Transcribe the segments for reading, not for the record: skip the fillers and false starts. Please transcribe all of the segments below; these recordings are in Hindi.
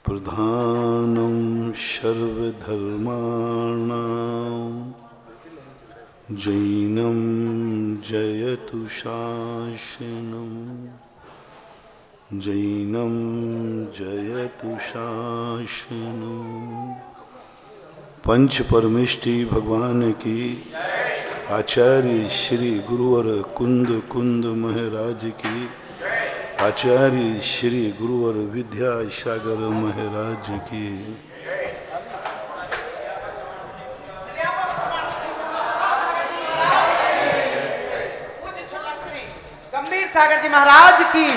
प्रधानं सर्वधर्माणां जैनं जयतु शासनं जैनं जयतु शासनं। पंच परमेष्टि भगवान की, आचार्य श्री गुरुवर कुंद कुंद महाराज की, आचार्य श्री गुरुवर विद्यासागर महाराज की। गंभीर सागर जी महाराज की।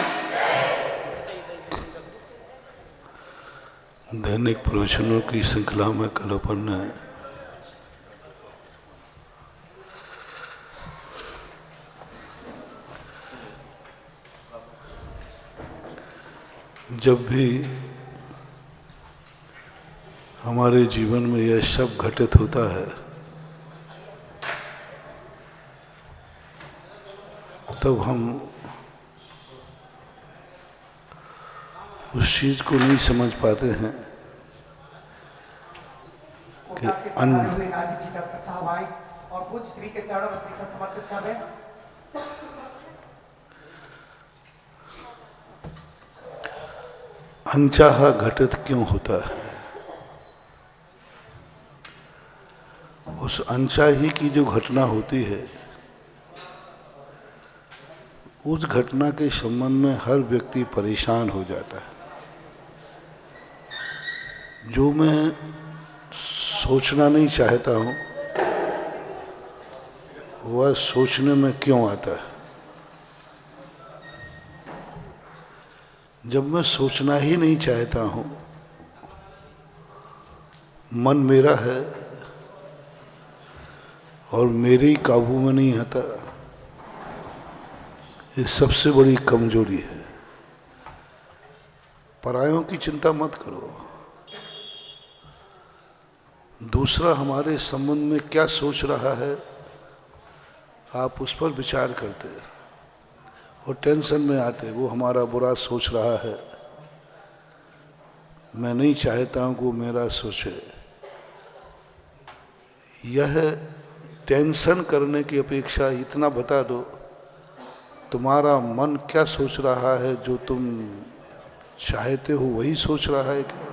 दैनिक प्रवचनों की श्रृंखला में कल अपन ने जब भी हमारे जीवन में यह सब घटित होता है तब हम उस चीज को नहीं समझ पाते हैं कि और कुछ श्री के चरणों में श्रीफल समर्पित कर दें। अनचाहा घटित क्यों होता है? उस अनचाही की जो घटना होती है उस घटना के संबंध में हर व्यक्ति परेशान हो जाता है। जो मैं सोचना नहीं चाहता हूं वह सोचने में क्यों आता है? जब मैं सोचना ही नहीं चाहता हूं, मन मेरा है और मेरे ही काबू में नहीं आता, ये सबसे बड़ी कमजोरी है। परायों की चिंता मत करो, दूसरा हमारे संबंध में क्या सोच रहा है आप उस पर विचार करते हैं और टेंशन में आते, वो हमारा बुरा सोच रहा है, मैं नहीं चाहता हूं कि वो मेरा सोचे। यह टेंशन करने की अपेक्षा इतना बता दो तुम्हारा मन क्या सोच रहा है, जो तुम चाहते हो वही सोच रहा है क्या?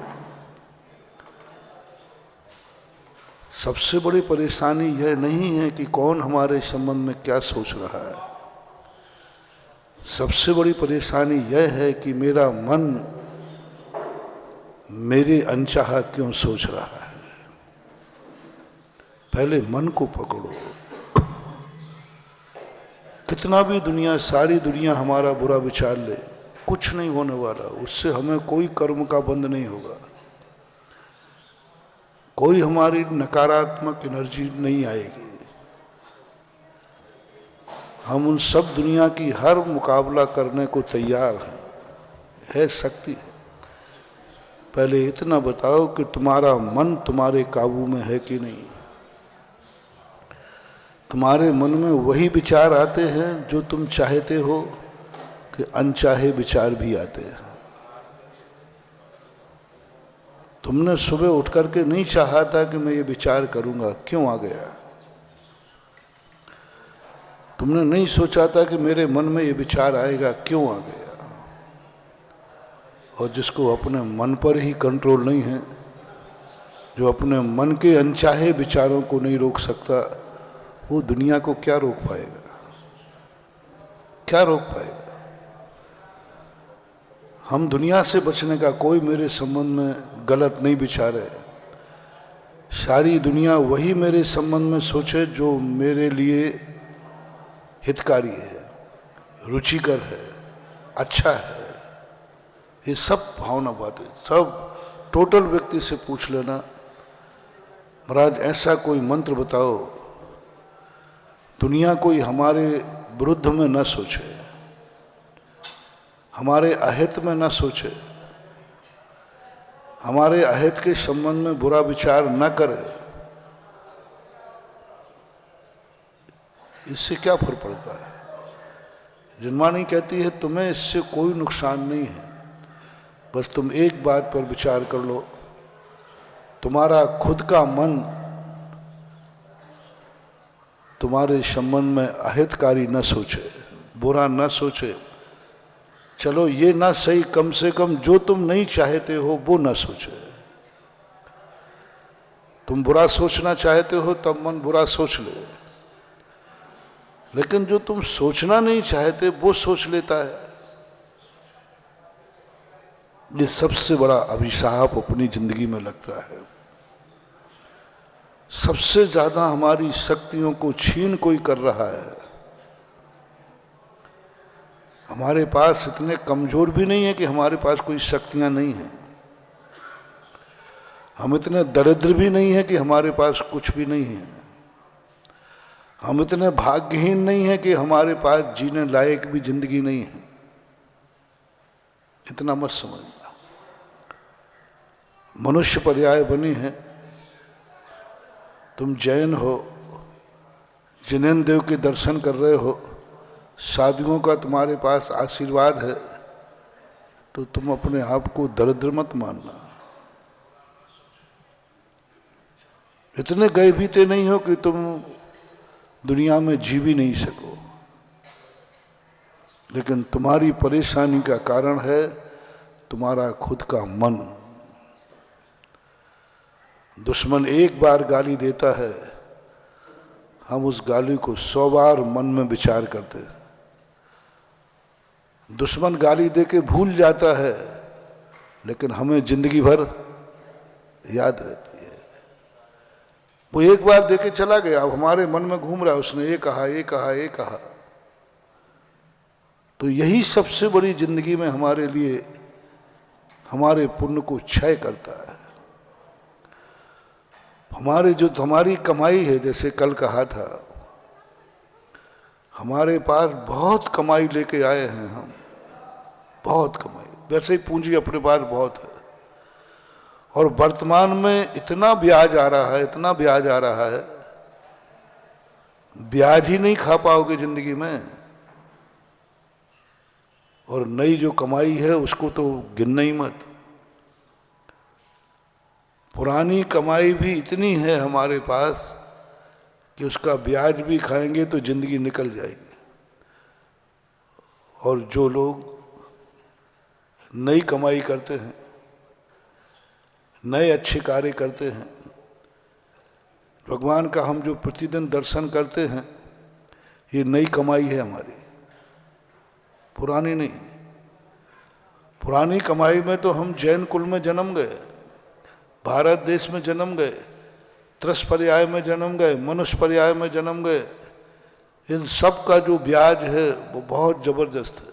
सबसे बड़ी परेशानी यह नहीं है कि कौन हमारे संबंध में क्या सोच रहा है, सबसे बड़ी परेशानी यह है कि मेरा मन मेरे अनचाहा क्यों सोच रहा है। पहले मन को पकड़ो। कितना भी दुनिया, सारी दुनिया हमारा बुरा विचार ले, कुछ नहीं होने वाला, उससे हमें कोई कर्म का बंध नहीं होगा, कोई हमारी नकारात्मक एनर्जी नहीं आएगी। हम उन सब दुनिया की हर मुकाबला करने को तैयार हैं, है शक्ति। पहले इतना बताओ कि तुम्हारा मन तुम्हारे काबू में है कि नहीं। तुम्हारे मन में वही विचार आते हैं जो तुम चाहते हो कि अनचाहे विचार भी आते हैं। तुमने सुबह उठ करके नहीं चाहा था कि मैं ये विचार करूंगा, क्यों आ गया? तुमने नहीं सोचा था कि मेरे मन में ये विचार आएगा, क्यों आ गया? और जिसको अपने मन पर ही कंट्रोल नहीं है, जो अपने मन के अनचाहे विचारों को नहीं रोक सकता, वो दुनिया को क्या रोक पाएगा? क्या रोक पाएगा? हम दुनिया से बचने का, कोई मेरे संबंध में गलत नहीं विचारे, सारी दुनिया वही मेरे संबंध में सोचे जो मेरे लिए हितकारी है, रुचिकर है, अच्छा है। ये सब भावना बातें, सब टोटल व्यक्ति से पूछ लेना, महाराज ऐसा कोई मंत्र बताओ दुनिया कोई हमारे विरुद्ध में न सोचे, हमारे अहित में न सोचे, हमारे अहित के संबंध में बुरा विचार न करे। इससे क्या फर्क पड़ता है? जिनवाणी कहती है तुम्हें इससे कोई नुकसान नहीं है, बस तुम एक बात पर विचार कर लो, तुम्हारा खुद का मन तुम्हारे संबंध में अहितकारी न सोचे, बुरा न सोचे। चलो ये ना सही, कम से कम जो तुम नहीं चाहते हो वो ना सोचे। तुम बुरा सोचना चाहते हो तब मन बुरा सोच ले, लेकिन जो तुम सोचना नहीं चाहते वो सोच लेता है। ये सबसे बड़ा अभिशाप अपनी जिंदगी में लगता है। सबसे ज्यादा हमारी शक्तियों को छीन कोई कर रहा है। हमारे पास इतने कमजोर भी नहीं है कि हमारे पास कोई शक्तियां नहीं हैं। हम इतने दरिद्र भी नहीं है कि हमारे पास कुछ भी नहीं है। हम इतने भाग्यहीन नहीं है कि हमारे पास जीने लायक भी जिंदगी नहीं है। इतना मत समझना। मनुष्य पर्याय बनी है। तुम जैन हो, जिनेन्द्र देव के दर्शन कर रहे हो, साधुओं का तुम्हारे पास आशीर्वाद है, तो तुम अपने आप को दरिद्र मत मानना। इतने गए बीते नहीं हो कि तुम दुनिया में जी भी नहीं सको, लेकिन तुम्हारी परेशानी का कारण है तुम्हारा खुद का मन। दुश्मन एक बार गाली देता है, हम उस गाली को 100 बार मन में विचार करते हैं। दुश्मन गाली देके भूल जाता है, लेकिन हमें जिंदगी भर याद रहती है। वो एक बार देके चला गया, अब हमारे मन में घूम रहा है, उसने ये कहा, ये कहा, ये कहा। तो यही सबसे बड़ी जिंदगी में हमारे लिए हमारे पुण्य को क्षय करता है। हमारी कमाई है, जैसे कल कहा था, हमारे पास बहुत कमाई लेके आए हैं हम, बहुत कमाई, वैसे ही पूंजी अपने पास बहुत है, और वर्तमान में इतना ब्याज आ रहा है, इतना ब्याज आ रहा है, ब्याज ही नहीं खा पाओगे जिंदगी में। और नई जो कमाई है उसको तो गिनना ही मत। पुरानी कमाई भी इतनी है हमारे पास कि उसका ब्याज भी खाएंगे तो जिंदगी निकल जाएगी। और जो लोग नई कमाई करते हैं, नए अच्छे कार्य करते हैं, भगवान का हम जो प्रतिदिन दर्शन करते हैं, ये नई कमाई है हमारी, पुरानी नहीं। पुरानी कमाई में तो हम जैन कुल में जन्म गए, भारत देश में जन्म गए, त्रस पर्याय में जन्म गए, मनुष्य पर्याय में जन्म गए। इन सब का जो ब्याज है वो बहुत जबरदस्त है।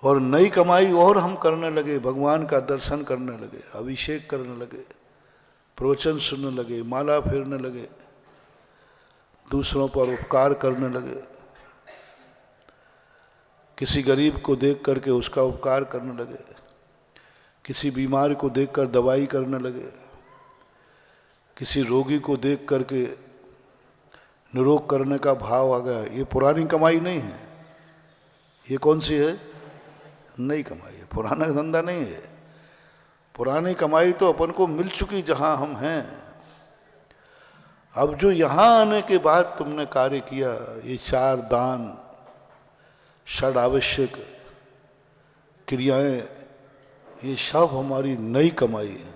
और नई कमाई और हम करने लगे, भगवान का दर्शन करने लगे, अभिषेक करने लगे, प्रवचन सुनने लगे, माला फेरने लगे, दूसरों पर उपकार करने लगे, किसी गरीब को देख करके उसका उपकार करने लगे, किसी बीमार को देखकर दवाई करने लगे, किसी रोगी को देख करके निरोग करने का भाव आ गया। ये पुरानी कमाई नहीं है। ये कौन सी है? नई कमाई है, पुराना धंधा नहीं है। पुरानी कमाई तो अपन को मिल चुकी जहां हम हैं। अब जो यहां आने के बाद तुमने कार्य किया, ये 4 दान, षड आवश्यक क्रियाएं, ये सब हमारी नई कमाई है।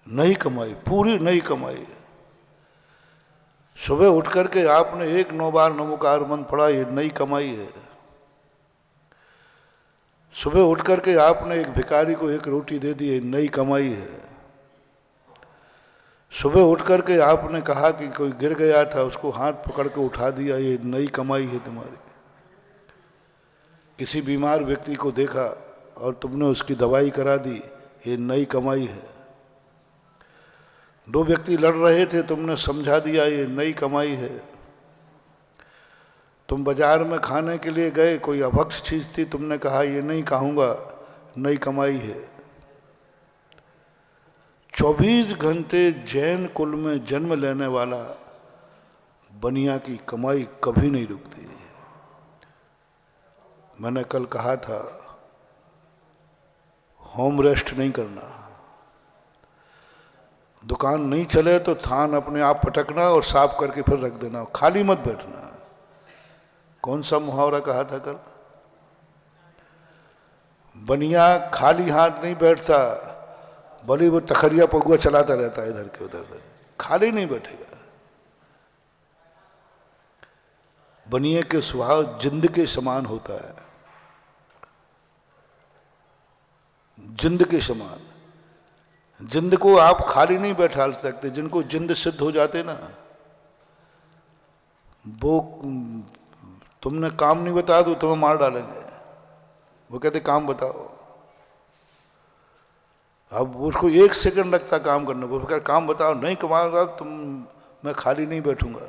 नई कमाई, पूरी नई कमाई है। सुबह उठ करके आपने 9 बार नमोकार मंत्र पढ़ा, ये नई कमाई है। सुबह उठ करके आपने एक भिखारी को 1 रोटी दे दी, ये नई कमाई है। सुबह उठ करके आपने कहा कि कोई गिर गया था, उसको हाथ पकड़ के उठा दिया, ये नई कमाई है तुम्हारी। किसी बीमार व्यक्ति को देखा और तुमने उसकी दवाई करा दी, ये नई कमाई है। 2 व्यक्ति लड़ रहे थे, तुमने समझा दिया, ये नई कमाई है। तुम बाजार में खाने के लिए गए, कोई अभक्ष चीज थी, तुमने कहा ये नहीं खाऊंगा, नई कमाई है। 24 घंटे जैन कुल में जन्म लेने वाला बनिया की कमाई कभी नहीं रुकती। मैंने कल कहा था, होम रेस्ट नहीं करना। दुकान नहीं चले तो थान अपने आप पटकना और साफ करके फिर रख देना, खाली मत बैठना। कौन सा मुहावरा कहा था कल? बनिया खाली हाथ नहीं बैठता, भले वो तखरिया पगुआ चलाता रहता है इधर के उधर, खाली नहीं बैठेगा। बनिए के स्वभाव जिंद के समान होता है, जिंद के समान। जिंद को आप खाली नहीं बैठा सकते। जिनको जिंद सिद्ध हो जाते ना, वो तुमने काम नहीं बताया तो तुम्हें मार डालेंगे। वो कहते काम बताओ, अब उसको 1 सेकंड लगता काम करने को। कहते काम बताओ, नहीं कमाऊंगा तुम, मैं खाली नहीं बैठूंगा।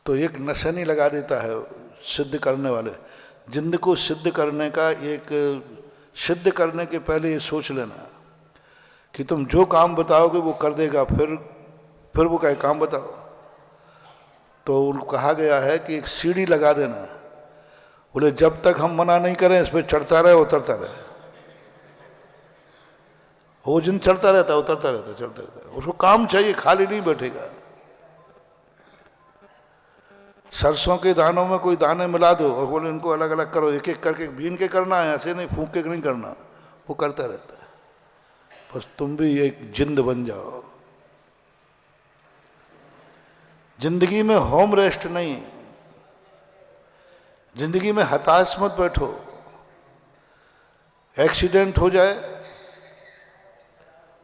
तो एक नशा नहीं लगा देता है सिद्ध करने वाले। जिंद को सिद्ध करने का एक, सिद्ध करने के पहले ये सोच लेना कि तुम जो काम बताओगे वो कर देगा। फिर वो कहे काम बताओ, तो उनको कहा गया है कि एक सीढ़ी लगा देना। बोले जब तक हम मना नहीं करें इस पर चढ़ता रहे उतरता रहे। वो जिन चढ़ता रहता है उतरता रहता है, चढ़ता रहता है। उसको काम चाहिए, खाली नहीं बैठेगा। सरसों के दानों में कोई दाने मिला दो और बोले इनको अलग अलग करो, एक एक करके बीन के करना है, ऐसे नहीं फूंक के नहीं करना। वो करता रहता है। बस तुम भी एक जिंद बन जाओ। जिंदगी में होम रेस्ट नहीं, जिंदगी में हताश मत बैठो। एक्सीडेंट हो जाए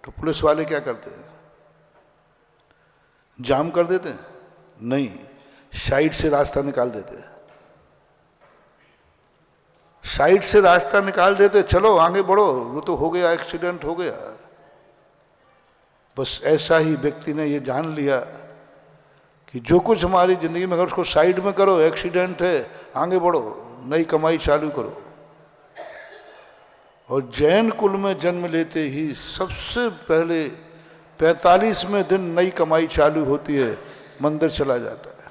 तो पुलिस वाले क्या करते हैं? जाम कर देते हैं? नहीं, साइड से रास्ता निकाल देते। साइड से रास्ता निकाल देते, चलो आगे बढ़ो, वो तो हो गया, एक्सीडेंट हो गया। बस ऐसा ही व्यक्ति ने ये जान लिया कि जो कुछ हमारी जिंदगी में, अगर उसको साइड में करो, एक्सीडेंट है, आगे बढ़ो, नई कमाई चालू करो। और जैन कुल में जन्म लेते ही सबसे पहले 45वें दिन नई कमाई चालू होती है, मंदिर चला जाता है।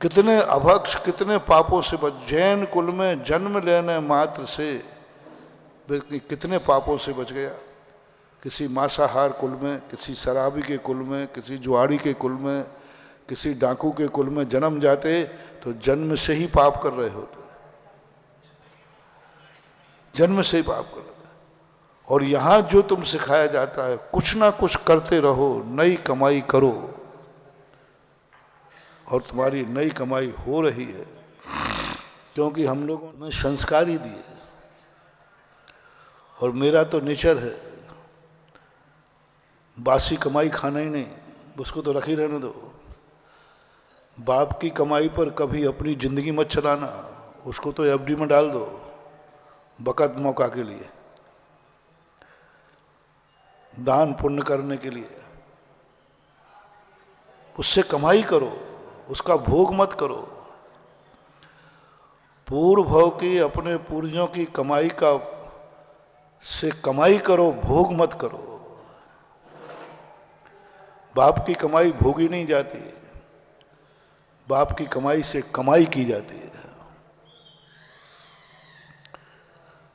कितने अभक्ष, कितने पापों से बच, जैन कुल में जन्म लेने मात्र से व्यक्ति कितने पापों से बच गया। किसी मांसाहार कुल में, किसी शराबी के कुल में, किसी जुआरी के कुल में, किसी डाकू के कुल में जन्म जाते तो जन्म से ही पाप कर रहे होते, जन्म से ही पाप कर रहे। और यहां जो तुम सिखाया जाता है, कुछ ना कुछ करते रहो, नई कमाई करो, और तुम्हारी नई कमाई हो रही है, क्योंकि हम लोगों ने संस्कार ही दिए। और मेरा तो नेचर है बासी कमाई खाना ही नहीं, उसको तो रख ही रहने दो। बाप की कमाई पर कभी अपनी जिंदगी मत चलाना, उसको तो एफडी में डाल दो बकत मौका के लिए, दान पुण्य करने के लिए। उससे कमाई करो, उसका भोग मत करो। पूर्व भव की, अपने पूर्वजों की कमाई का से कमाई करो, भोग मत करो। बाप की कमाई भोगी नहीं जाती, बाप की कमाई से कमाई की जाती है।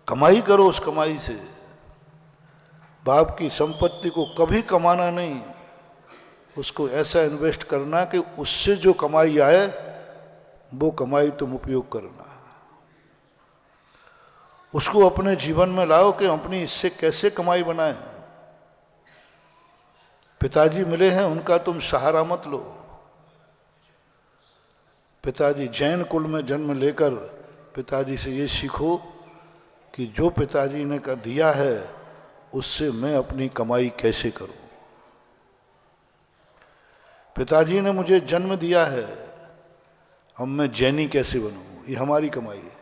कमाई करो, उस कमाई से। बाप की संपत्ति को कभी कमाना नहीं, उसको ऐसा इन्वेस्ट करना कि उससे जो कमाई आए वो कमाई तुम उपयोग करना। उसको अपने जीवन में लाओ कि अपनी इससे कैसे कमाई बनाए। पिताजी मिले हैं, उनका तुम सहारा मत लो। पिताजी, जैन कुल में जन्म लेकर पिताजी से ये सीखो कि जो पिताजी ने का दिया है उससे मैं अपनी कमाई कैसे करूं। पिताजी ने मुझे जन्म दिया है, अब मैं जैनी कैसे बनूं, ये हमारी कमाई है।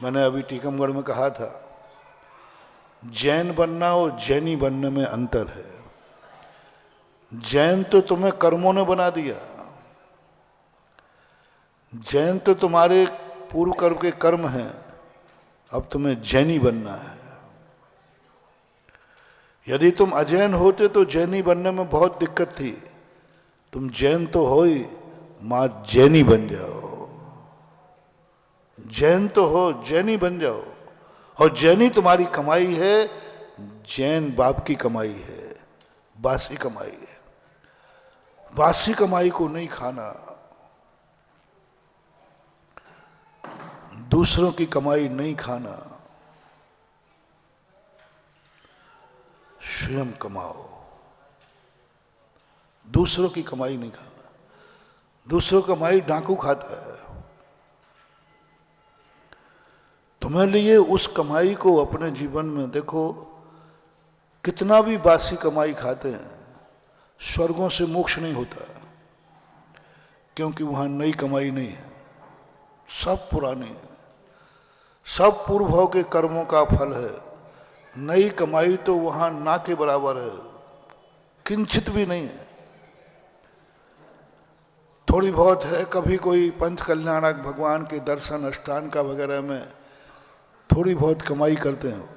मैंने अभी टीकमगढ़ में कहा था, जैन बनना और जैनी बनने में अंतर है। जैन तो तुम्हें कर्मों ने बना दिया, जैन तो तुम्हारे पूर्व कर्म के कर्म हैं, अब तुम्हें जैनी बनना है। यदि तुम अजैन होते तो जैनी बनने में बहुत दिक्कत थी। तुम जैन तो हो ही, मां जैनी बन जाओ। जैन तो हो, जैनी बन जाओ। और जैनी तुम्हारी कमाई है, जैन बाप की कमाई है, बासी कमाई है। बासी कमाई को नहीं खाना, दूसरों की कमाई नहीं खाना, स्वयं कमाओ। दूसरों की कमाई नहीं खाना। दूसरों की कमाई डाकू खाता है। तुम्हारे लिए उस कमाई को अपने जीवन में देखो, कितना भी बासी कमाई खाते हैं, स्वर्गों से मोक्ष नहीं होता, क्योंकि वहां नई कमाई नहीं है, सब पुरानी है, सब पूर्व भाव के कर्मों का फल है। नई कमाई तो वहां ना के बराबर है, किंचित भी नहीं है। थोड़ी बहुत है, कभी कोई पंच कल्याणक भगवान के दर्शन अष्टांग का वगैरह में थोड़ी बहुत कमाई करते हैं।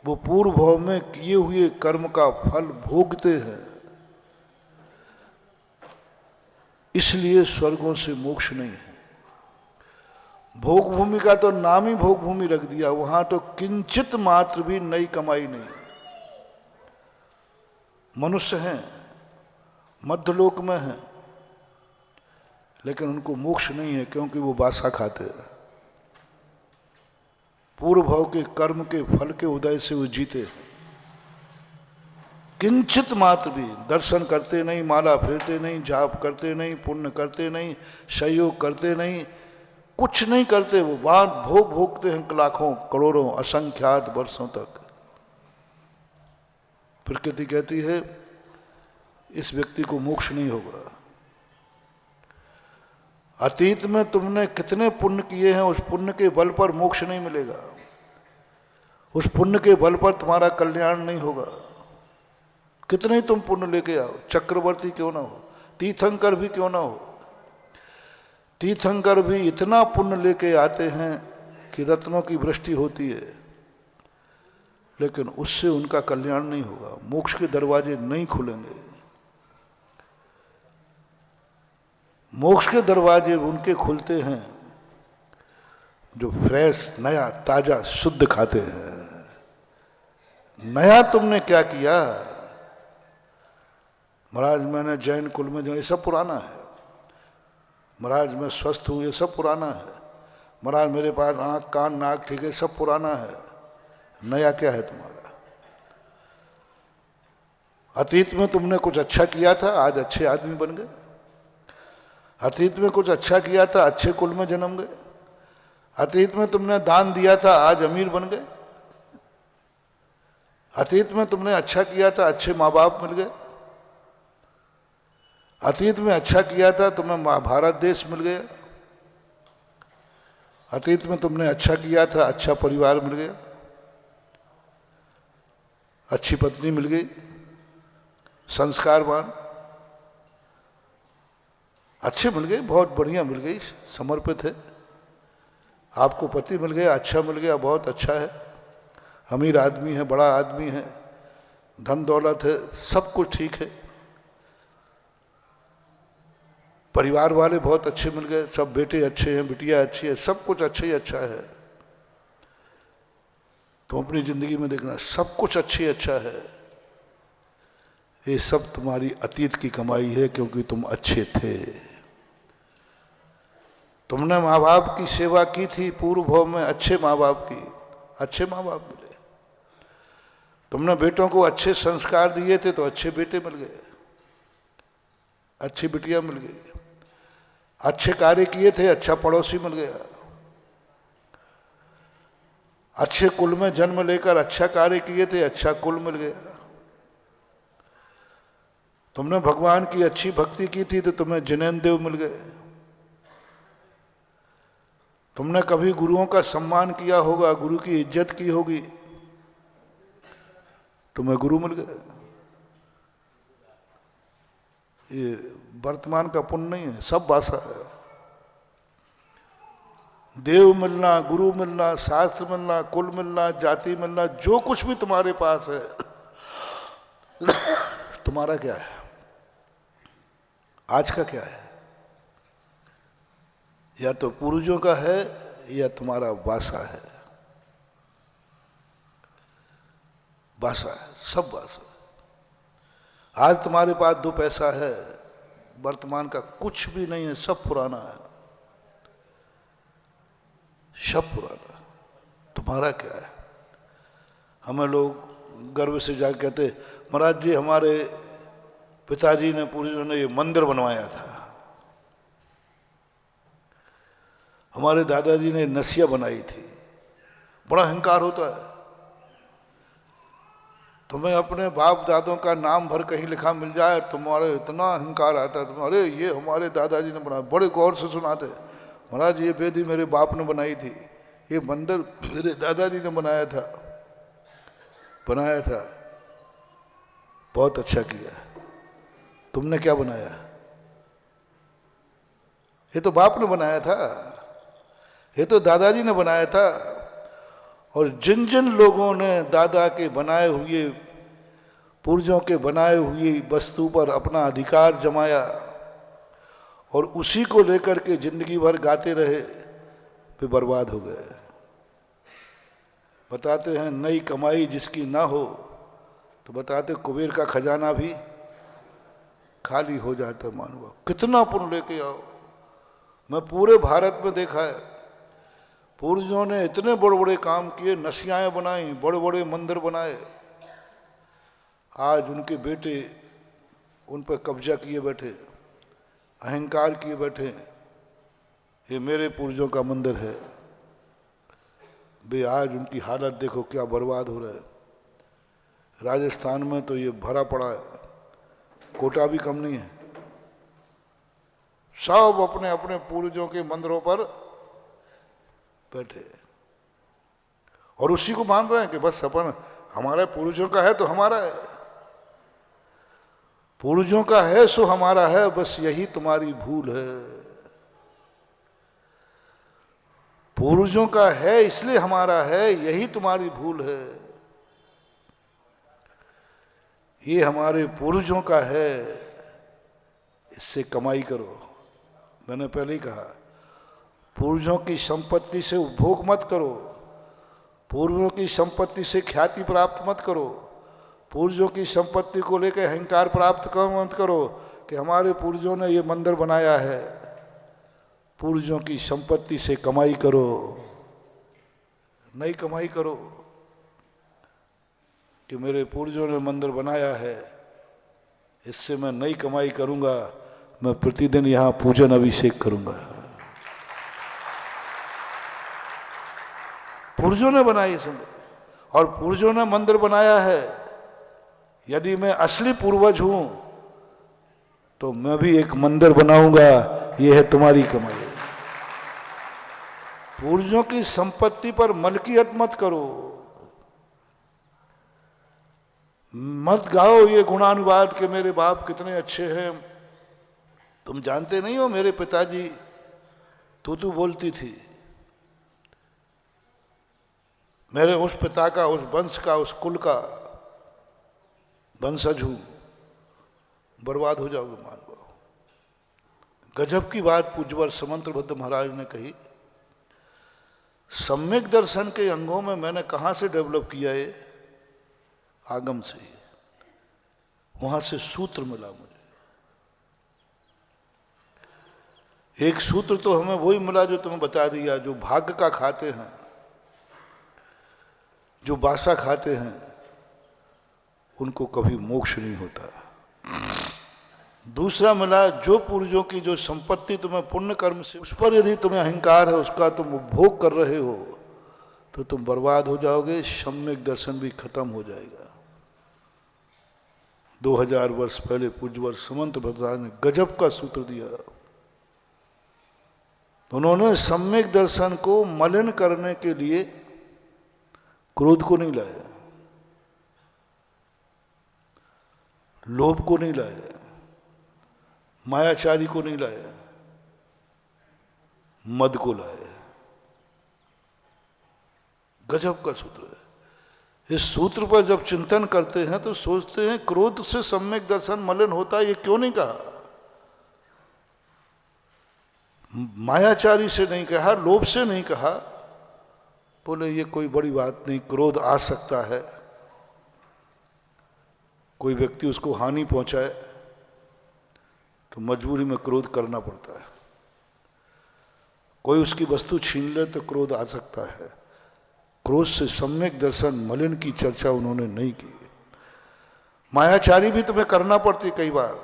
वो पूर्व भाव में किए हुए कर्म का फल भोगते हैं, इसलिए स्वर्गों से मोक्ष नहीं है। भोग भूमि का तो नाम ही भोग भूमि रख दिया, वहां तो किंचित मात्र भी नई कमाई नहीं। मनुष्य हैं, मध्यलोक में हैं, लेकिन उनको मोक्ष नहीं है, क्योंकि वो बासा खाते हैं। पूर्व भाव के कर्म के फल के उदय से वो जीते। किंचित मात्र भी दर्शन करते नहीं, माला फेरते नहीं, जाप करते नहीं, पुण्य करते नहीं, सहयोग करते नहीं, कुछ नहीं करते। वो बात भोग भोगते हैं लाखों करोड़ों असंख्यात वर्षों तक। प्रकृति कहती है इस व्यक्ति को मोक्ष नहीं होगा। अतीत में तुमने कितने पुण्य किए हैं, उस पुण्य के बल पर मोक्ष नहीं मिलेगा। उस पुण्य के बल पर तुम्हारा कल्याण नहीं होगा। कितने ही तुम पुण्य लेके आओ, चक्रवर्ती क्यों ना हो, तीर्थंकर भी क्यों ना हो। तीर्थंकर भी इतना पुण्य लेके आते हैं कि रत्नों की वृष्टि होती है, लेकिन उससे उनका कल्याण नहीं होगा। मोक्ष के दरवाजे नहीं खुलेंगे। मोक्ष के दरवाजे उनके खुलते हैं जो फ्रेश, नया, ताजा, शुद्ध खाते हैं। नया तुमने क्या किया? महाराज मैंने जैन कुल में जो, ये सब पुराना है। महाराज मैं स्वस्थ हूँ, ये सब पुराना है। महाराज मेरे पास आँख कान नाक ठीक है, सब पुराना है। नया क्या है तुम्हारा? अतीत में तुमने कुछ अच्छा किया था, आज अच्छे आदमी बन गए। अतीत में कुछ अच्छा किया था, अच्छे कुल में जन्म गए। अतीत में तुमने दान दिया था, आज अमीर बन गए। अतीत में तुमने अच्छा किया था, अच्छे माँ बाप मिल गए। अतीत में अच्छा किया था, तुम्हें भारत देश मिल गया। अतीत में तुमने अच्छा किया था, अच्छा परिवार मिल गया, अच्छी पत्नी मिल गई, संस्कारवान, अच्छे मिल गए, बहुत बढ़िया मिल गई, समर्पित है। आपको पति मिल गया, अच्छा मिल गया, बहुत अच्छा है। अमीर आदमी है, बड़ा आदमी है, धन दौलत है, सब कुछ ठीक है। परिवार वाले बहुत अच्छे मिल गए, सब बेटे अच्छे हैं, बिटिया अच्छी है, सब कुछ अच्छा ही अच्छा है। तुम अपनी जिंदगी में देखना, सब कुछ अच्छी अच्छा है। ये सब तुम्हारी अतीत की कमाई है, क्योंकि तुम अच्छे थे। तुमने माँ बाप की सेवा की थी पूर्व भाव में, अच्छे माँ बाप की, अच्छे माँ बाप मिले। तुमने बेटों को अच्छे संस्कार दिए थे, तो अच्छे बेटे मिल गए, अच्छी बिटिया मिल गई। अच्छे कार्य किए थे, अच्छा पड़ोसी मिल गया। अच्छे कुल में जन्म लेकर अच्छा कार्य किए थे, अच्छा कुल मिल गया। तुमने भगवान की अच्छी भक्ति की थी, तो तुम्हें जिनेन्द्र देव मिल गए। तुमने कभी गुरुओं का सम्मान किया होगा, गुरु की इज्जत की होगी, तुम्हें गुरु मिल गए। ये वर्तमान का पुण्य नहीं है, सब बासा है। देव मिलना, गुरु मिलना, शास्त्र मिलना, कुल मिलना, जाति मिलना, जो कुछ भी तुम्हारे पास है, तुम्हारा क्या है? आज का क्या है? या तो पूर्वजों का है या तुम्हारा वासा है। वासा है, सब वासा। आज तुम्हारे पास 2 पैसा है, वर्तमान का कुछ भी नहीं है, सब पुराना है, सब पुराना। तुम्हारा क्या है? हमें लोग गर्व से जाकर कहते, महाराज जी हमारे पिताजी ने, पूर्वजों ने ये मंदिर बनवाया था, हमारे दादाजी ने नसिया बनाई थी। बड़ा अहंकार होता है। तुम्हें अपने बाप दादों का नाम भर कहीं लिखा मिल जाए, तुम्हारे इतना अहंकार आता है, तुम्हारे ये हमारे दादाजी ने बनाया। बड़े गौर से सुनाते, महाराज ये वेदी मेरे बाप ने बनाई थी, ये मंदिर मेरे दादाजी ने बनाया था। बहुत अच्छा किया। तुमने क्या बनाया? ये तो बाप ने बनाया था, ये तो दादाजी ने बनाया था। और जिन जिन लोगों ने दादा के बनाए हुए, पूर्वजों के बनाए हुए वस्तु पर अपना अधिकार जमाया और उसी को लेकर के जिंदगी भर गाते रहे, वे बर्बाद हो गए। बताते हैं नई कमाई जिसकी ना हो, तो बताते कुबेर का खजाना भी खाली हो जाता है। मानव कितना पुण्य लेके आओ। मैं पूरे भारत में देखा है, पूर्वजों ने इतने बड़े बड़े काम किए, नसियाएं बनाई, बड़े बड़े मंदिर बनाए। आज उनके बेटे उन पर कब्जा किए बैठे, अहंकार किए बैठे, ये मेरे पूर्वजों का मंदिर है। बे आज उनकी हालत देखो क्या बर्बाद हो रहा है। राजस्थान में तो ये भरा पड़ा है, कोटा भी कम नहीं है। सब अपने अपने पूर्वजों के मंदिरों पर बैठे और उसी को मान रहे हैं कि बस अपन, हमारे पूर्वजों का है तो हमारा है, पूर्वजों का है सो हमारा है। बस यही तुम्हारी भूल है। पूर्वजों का है इसलिए हमारा है, यही तुम्हारी भूल है। ये हमारे पूर्वजों का है, इससे कमाई करो। मैंने पहले ही कहा, पूर्वजों की संपत्ति से उपभोग मत करो, पूर्वजों की संपत्ति से ख्याति प्राप्त मत करो, पूर्वजों की संपत्ति को लेकर अहंकार प्राप्त मत करो कि हमारे पूर्वजों ने ये मंदिर बनाया है। पूर्वजों की संपत्ति से कमाई करो, नई कमाई करो कि मेरे पूर्वजों ने मंदिर बनाया है, इससे मैं नई कमाई करूंगा, मैं प्रतिदिन यहाँ पूजन अभिषेक करूंगा। पूर्वजों ने बनाई संपत्ति और पूर्वजों ने मंदिर बनाया है। यदि मैं असली पूर्वज हूं तो मैं भी एक मंदिर बनाऊंगा। यह है तुम्हारी कमाई। पूर्वजों की संपत्ति पर मलकियत मत करो, मत गाओ ये गुणानुवाद के मेरे बाप कितने अच्छे हैं। तुम जानते नहीं हो मेरे पिताजी तू बोलती थी, मेरे उस पिता का, उस वंश का, उस कुल का वंशज हूं। बर्बाद हो जाओगे मान लो। गजब की बात पूज्यवर समंतभद्र महाराज ने कही। सम्यक दर्शन के अंगों में मैंने कहां से डेवलप किया ये? आगम से ही। वहां से सूत्र मिला मुझे। एक सूत्र तो हमें वही मिला जो तुम्हें बता दिया, जो भाग्य का खाते हैं, जो बासा खाते हैं, उनको कभी मोक्ष नहीं होता। दूसरा मिला, जो पूर्वजों की जो संपत्ति तुम्हें पुण्य कर्म से, उस पर यदि तुम्हें अहंकार है, उसका तुम उपभोग कर रहे हो, तो तुम बर्बाद हो जाओगे। सम्यक दर्शन भी खत्म हो जाएगा। 2000 वर्ष पहले पूज्यवर समंतभद्र ने गजब का सूत्र दिया। उन्होंने सम्यक दर्शन को मलिन करने के लिए क्रोध को नहीं लाया, लोभ को नहीं लाया, मायाचारी को नहीं लाया, मद को लाया। गजब का सूत्र है। इस सूत्र पर जब चिंतन करते हैं तो सोचते हैं क्रोध से सम्यक दर्शन मलिन होता है। ये क्यों नहीं कहा? मायाचारी से नहीं कहा, लोभ से नहीं कहा। बोले ये कोई बड़ी बात नहीं, क्रोध आ सकता है, कोई व्यक्ति उसको हानि पहुंचाए तो मजबूरी में क्रोध करना पड़ता है, कोई उसकी वस्तु छीन ले तो क्रोध आ सकता है। क्रोध से सम्यक दर्शन मलिन की चर्चा उन्होंने नहीं की। मायाचारी भी तुम्हें करना पड़ती कई बार,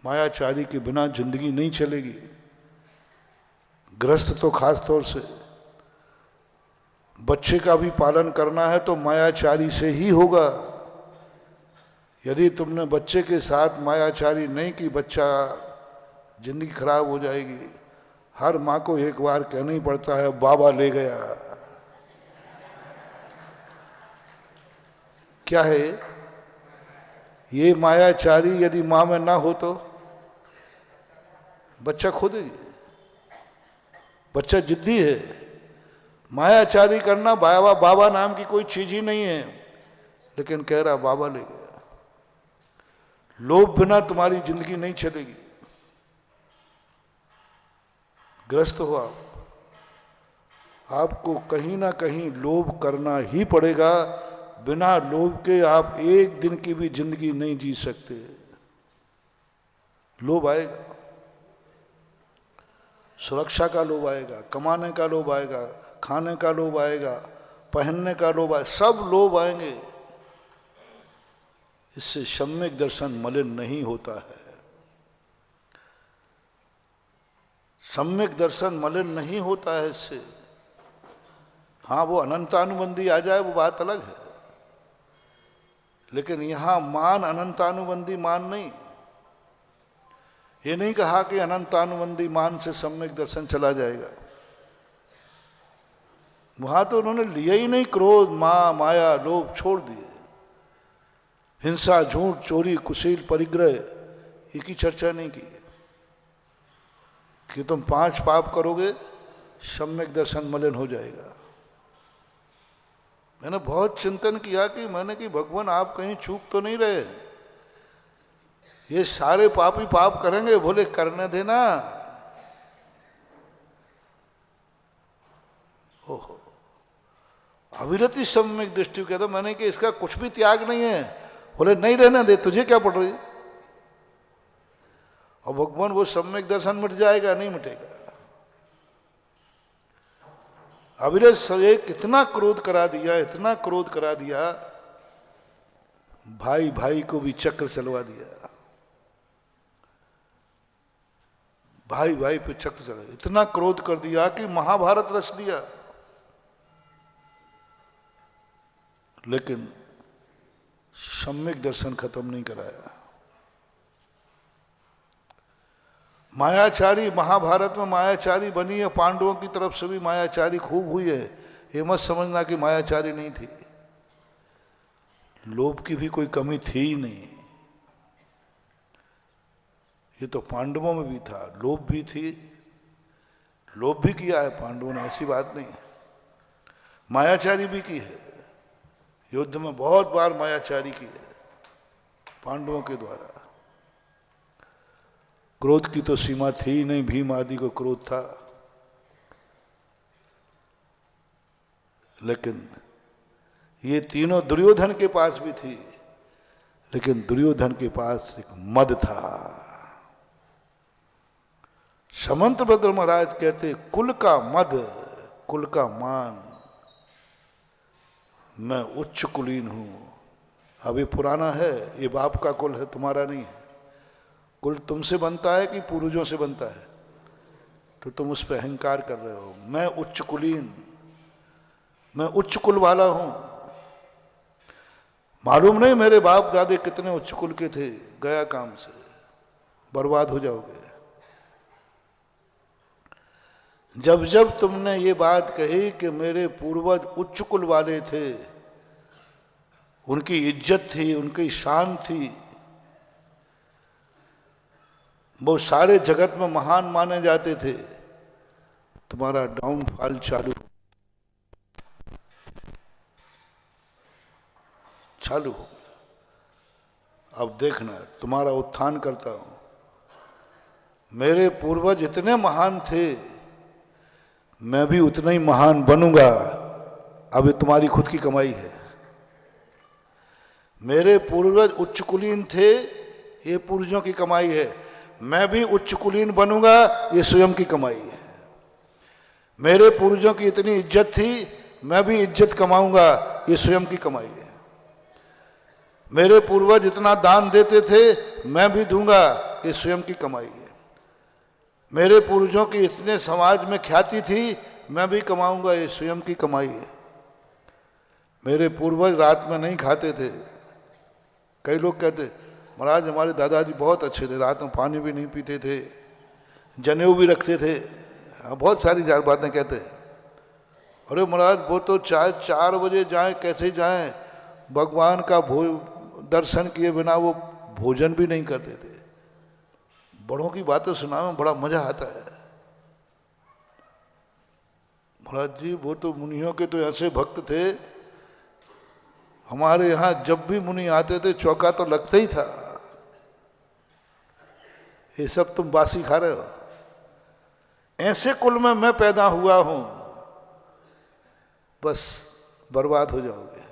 मायाचारी के बिना जिंदगी नहीं चलेगी। गृहस्थ तो खास तौर से, बच्चे का भी पालन करना है तो मायाचारी से ही होगा। यदि तुमने बच्चे के साथ मायाचारी नहीं की, बच्चा जिंदगी खराब हो जाएगी। हर माँ को एक बार कहना ही पड़ता है बाबा ले गया। क्या है ये मायाचारी? यदि माँ में ना हो तो बच्चा खो देगी। बच्चा जिद्दी है। मायाचारी करना, बाबा बाबा नाम की कोई चीज ही नहीं है, लेकिन कह रहा बाबा ले गया। लोभ बिना तुम्हारी जिंदगी नहीं चलेगी। ग्रस्त हो आपको कहीं ना कहीं लोभ करना ही पड़ेगा। बिना लोभ के आप एक दिन की भी जिंदगी नहीं जी सकते। लोभ आएगा, सुरक्षा का लोभ आएगा, कमाने का लोभ आएगा, खाने का लोभ आएगा, पहनने का लोभ आएगा, सब लोभ आएंगे। इससे सम्यक दर्शन मलिन नहीं होता है। सम्यक दर्शन मलिन नहीं होता है इससे। हाँ, वो अनंतानुबंधी आ जाए वो बात अलग है, लेकिन यहां मान अनंतानुबंधी मान नहीं। ये नहीं कहा कि अनंतानुबंधी मान से सम्यक दर्शन चला जाएगा। वहां तो उन्होंने लिया ही नहीं। क्रोध, माया, लोभ छोड़ दिए। हिंसा, झूठ, चोरी, कुशील, परिग्रह, एक ही चर्चा नहीं की कि तुम 5 पाप करोगे सम्यक दर्शन मलिन हो जाएगा। मैंने बहुत चिंतन किया कि मैंने कि भगवान आप कहीं चूक तो नहीं रहे, ये सारे पापी पाप करेंगे। बोले करने देना। ओहो, अविरति सम्यक दृष्टि कहता। मैंने कि इसका कुछ भी त्याग नहीं है। बोले नहीं रहने दे, तुझे क्या पड़ रही। और भगवान वो सम्यक दर्शन मिट जाएगा? नहीं मिटेगा। अविरत से कितना क्रोध करा दिया, इतना क्रोध करा दिया, भाई भाई को भी चक्र चलवा दिया। भाई भाई पे चक्र चला, इतना क्रोध कर दिया कि महाभारत रच दिया। लेकिन सम्यक दर्शन खत्म नहीं कराया। मायाचारी, महाभारत में मायाचारी बनी है। पांडवों की तरफ से भी मायाचारी खूब हुई है। ये मत समझना कि मायाचारी नहीं थी। लोभ की भी कोई कमी थी ही नहीं। ये तो पांडवों में भी था, लोभ भी थी। लोभ भी किया है पांडवों ने, ऐसी बात नहीं। मायाचारी भी की है। युद्ध में बहुत बार मायाचारी की है पांडवों के द्वारा। क्रोध की तो सीमा थी ही नहीं। भीम आदि को क्रोध था, लेकिन ये तीनों दुर्योधन के पास भी थी। लेकिन दुर्योधन के पास एक मद था। समंतभद्र महाराज कहते कुल का मद, कुल का मान। मैं उच्च कुलीन हूं। अब ये पुराना है, ये बाप का कुल है, तुम्हारा नहीं है। कुल तुमसे बनता है कि पूर्वजों से बनता है? तो तुम उस पर अहंकार कर रहे हो। मैं उच्च कुलीन, मैं उच्च कुल वाला हूं। मालूम नहीं मेरे बाप दादे कितने उच्च कुल के थे। गया काम से, बर्बाद हो जाओगे। जब जब तुमने ये बात कही कि मेरे पूर्वज उच्च कुल वाले थे, उनकी इज्जत थी, उनकी शान थी, वो सारे जगत में महान माने जाते थे, तुम्हारा डाउनफॉल चालू हो। अब देखना, तुम्हारा उत्थान करता हूं। मेरे पूर्वज इतने महान थे, मैं भी उतना ही महान बनूंगा। अब ये तुम्हारी खुद की कमाई है। मेरे पूर्वज उच्च कुलीन थे, ये पूर्वजों की कमाई है। मैं भी उच्च कुलीन बनूंगा, ये स्वयं की कमाई है। मेरे पूर्वजों की इतनी इज्जत थी, मैं भी इज्जत कमाऊंगा, ये स्वयं की कमाई है। मेरे पूर्वज इतना दान देते थे, मैं भी दूंगा, ये स्वयं की कमाई है। मेरे पूर्वजों की इतने समाज में ख्याति थी, मैं भी कमाऊंगा, ये स्वयं की कमाई है। मेरे पूर्वज रात में नहीं खाते थे। कई लोग कहते महाराज हमारे दादाजी बहुत अच्छे थे, रात में पानी भी नहीं पीते थे, जनेऊ भी रखते थे, बहुत सारी बातें कहते हैं। अरे महाराज वो तो चाहे 4 बजे जाएं कैसे जाएं, भगवान का दर्शन किए बिना वो भोजन भी नहीं करते थे। बड़ों की बातें सुना में बड़ा मजा आता है। महाराज जी वो तो मुनियों के तो ऐसे भक्त थे, हमारे यहाँ जब भी मुनि आते थे चौका तो लगता ही था। ये सब तुम बासी खा रहे हो। ऐसे कुल में मैं पैदा हुआ हूं, बस बर्बाद हो जाओगे।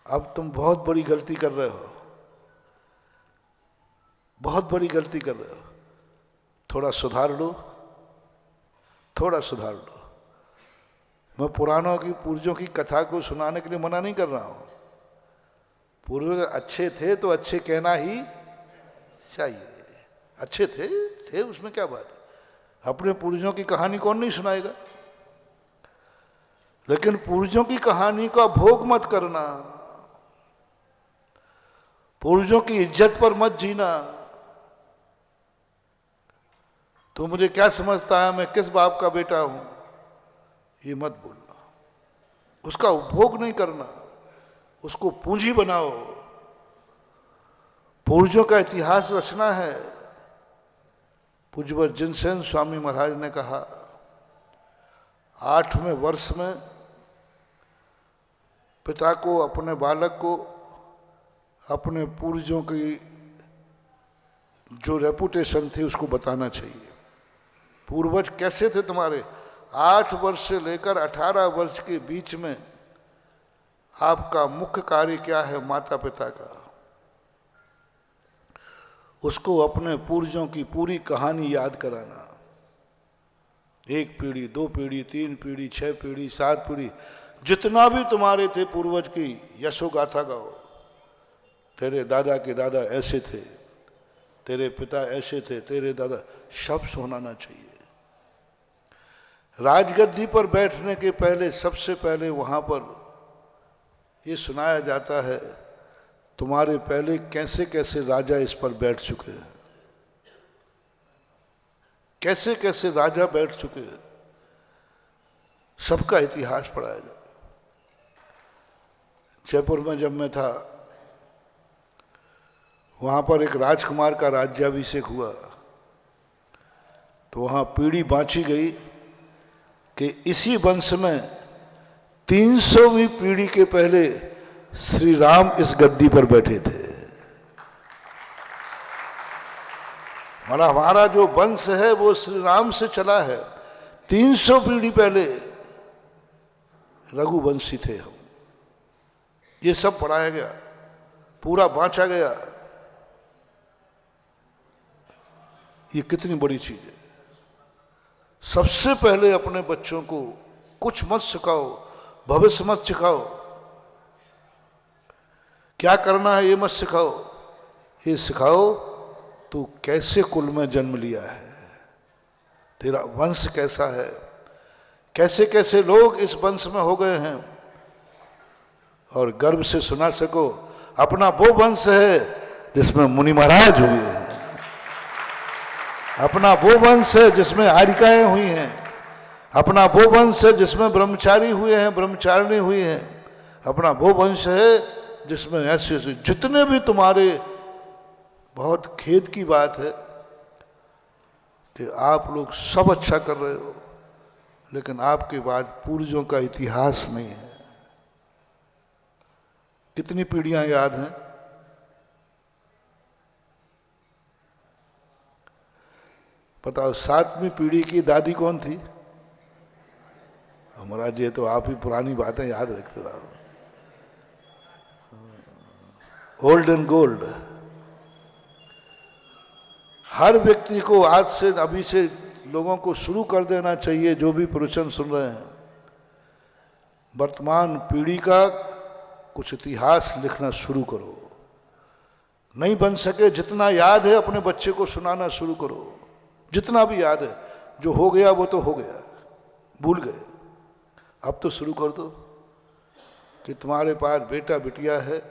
अब तुम बहुत बड़ी गलती कर रहे हो, बहुत बड़ी गलती कर रहे हो। थोड़ा सुधार लो, थोड़ा सुधार लो। मैं पुराणों की पूर्वजों की कथा को सुनाने के लिए मना नहीं कर रहा हूं। पूर्वज अच्छे थे तो अच्छे कहना ही चाहिए। अच्छे थे उसमें क्या बात है। अपने पूर्वजों की कहानी कौन नहीं सुनाएगा, लेकिन पूर्वजों की कहानी का भोग मत करना, पूर्वजों की इज्जत पर मत जीना। तो मुझे क्या समझता है, मैं किस बाप का बेटा हूं, ये मत बोलना। उसका उपभोग नहीं करना, उसको पूंजी बनाओ। पूर्वजों का इतिहास रचना है। पूज्यवर जिनसेन स्वामी महाराज ने कहा 8वें वर्ष में पिता को, अपने बालक को अपने पूर्वजों की जो रेपुटेशन थी उसको बताना चाहिए। पूर्वज कैसे थे तुम्हारे। 8 वर्ष से लेकर 18 वर्ष के बीच में आपका मुख्य कार्य क्या है, माता पिता का, उसको अपने पूर्वजों की पूरी कहानी याद कराना। 1 पीढ़ी, 2 पीढ़ी, 3 पीढ़ी, 6 पीढ़ी, 7 पीढ़ी, जितना भी तुम्हारे थे पूर्वज की यशोगाथा गाओ। तेरे दादा के दादा ऐसे थे, तेरे पिता ऐसे थे, तेरे दादा, सब सुनाना चाहिए। राजगद्दी पर बैठने के पहले सबसे पहले वहां पर ये सुनाया जाता है तुम्हारे पहले कैसे कैसे राजा इस पर बैठ चुके हैं, कैसे कैसे राजा बैठ चुके हैं, सबका इतिहास पढ़ाया जाए। जयपुर में जब मैं था, वहां पर एक राजकुमार का राज्याभिषेक हुआ, तो वहां पीढ़ी बांची गई कि इसी वंश में 300वीं पीढ़ी के पहले श्री राम इस गद्दी पर बैठे थे। मतलब हमारा जो वंश है वो श्री राम से चला है। 300 पीढ़ी पहले रघुवंशी थे हम। ये सब पढ़ाया गया, पूरा बांचा गया। ये कितनी बड़ी चीज है। सबसे पहले अपने बच्चों को कुछ मत सिखाओ, भविष्य मत सिखाओ, क्या करना है ये मत सिखाओ। ये सिखाओ तू कैसे कुल में जन्म लिया है, तेरा वंश कैसा है, कैसे कैसे लोग इस वंश में हो गए हैं, और गर्व से सुना सको अपना वो वंश है जिसमें मुनि महाराज हुए हैं, अपना वो वंश है जिसमें आरिकाएं हुई हैं, अपना वो वंश है जिसमें ब्रह्मचारी हुए हैं, ब्रह्मचारिणी हुई हैं, अपना वो वंश है जिसमें ऐसे ऐसे जितने भी तुम्हारे। बहुत खेद की बात है कि आप लोग सब अच्छा कर रहे हो, लेकिन आपके बाद पूर्वजों का इतिहास नहीं है। कितनी पीढ़ियां याद हैं। बताओ 7वीं पीढ़ी की दादी कौन थी? महाराज ये तो आप ही पुरानी बातें याद रखते रहो। Old and gold. हर व्यक्ति को आज से अभी से लोगों को शुरू कर देना चाहिए, जो भी प्रवचन सुन रहे हैं, वर्तमान पीढ़ी का कुछ इतिहास लिखना शुरू करो। नहीं बन सके जितना याद है अपने बच्चे को सुनाना शुरू करो, जितना भी याद है। जो हो गया वो तो हो गया, भूल गए। अब तो शुरू कर दो कि तुम्हारे पास बेटा बिटिया है,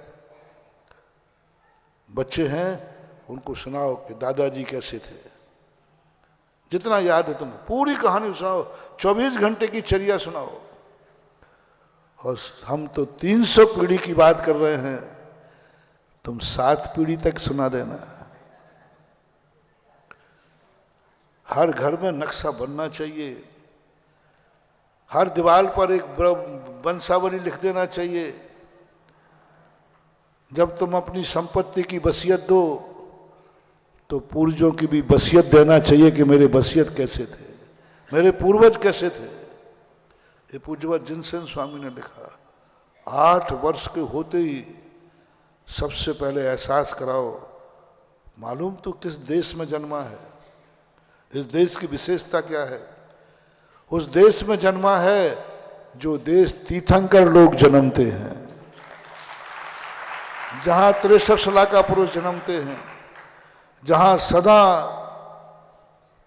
बच्चे हैं, उनको सुनाओ कि दादाजी कैसे थे। जितना याद है तुम पूरी कहानी सुनाओ, 24 घंटे की चर्या सुनाओ। और हम तो 300 पीढ़ी की बात कर रहे हैं, तुम 7 पीढ़ी तक सुना देना। हर घर में नक्शा बनना चाहिए, हर दीवार पर एक वंशावली लिख देना चाहिए। जब तुम अपनी संपत्ति की वसीयत दो तो पूर्वजों की भी वसीयत देना चाहिए कि मेरे वसीयत कैसे थे, मेरे पूर्वज कैसे थे। ये पूज्यवत जिनसेन स्वामी ने लिखा, 8 वर्ष के होते ही सबसे पहले एहसास कराओ, मालूम तो किस देश में जन्मा है, इस देश की विशेषता क्या है। उस देश में जन्मा है जो देश तीर्थंकर लोग जन्मते हैं, जहां 63 लाख का पुरुष जन्मते हैं, जहां सदा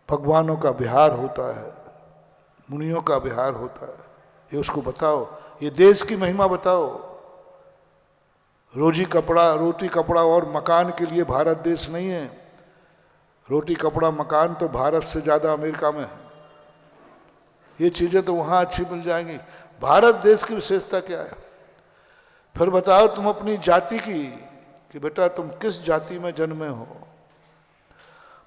भगवानों का विहार होता है, मुनियों का विहार होता है। ये उसको बताओ, ये देश की महिमा बताओ। रोटी कपड़ा और मकान के लिए भारत देश नहीं है। रोटी कपड़ा मकान तो भारत से ज़्यादा अमेरिका में है। ये चीज़ें तो वहाँ अच्छी मिल जाएंगी। भारत देश की विशेषता क्या है? फिर बताओ तुम अपनी जाति की, कि बेटा तुम किस जाति में जन्मे हो।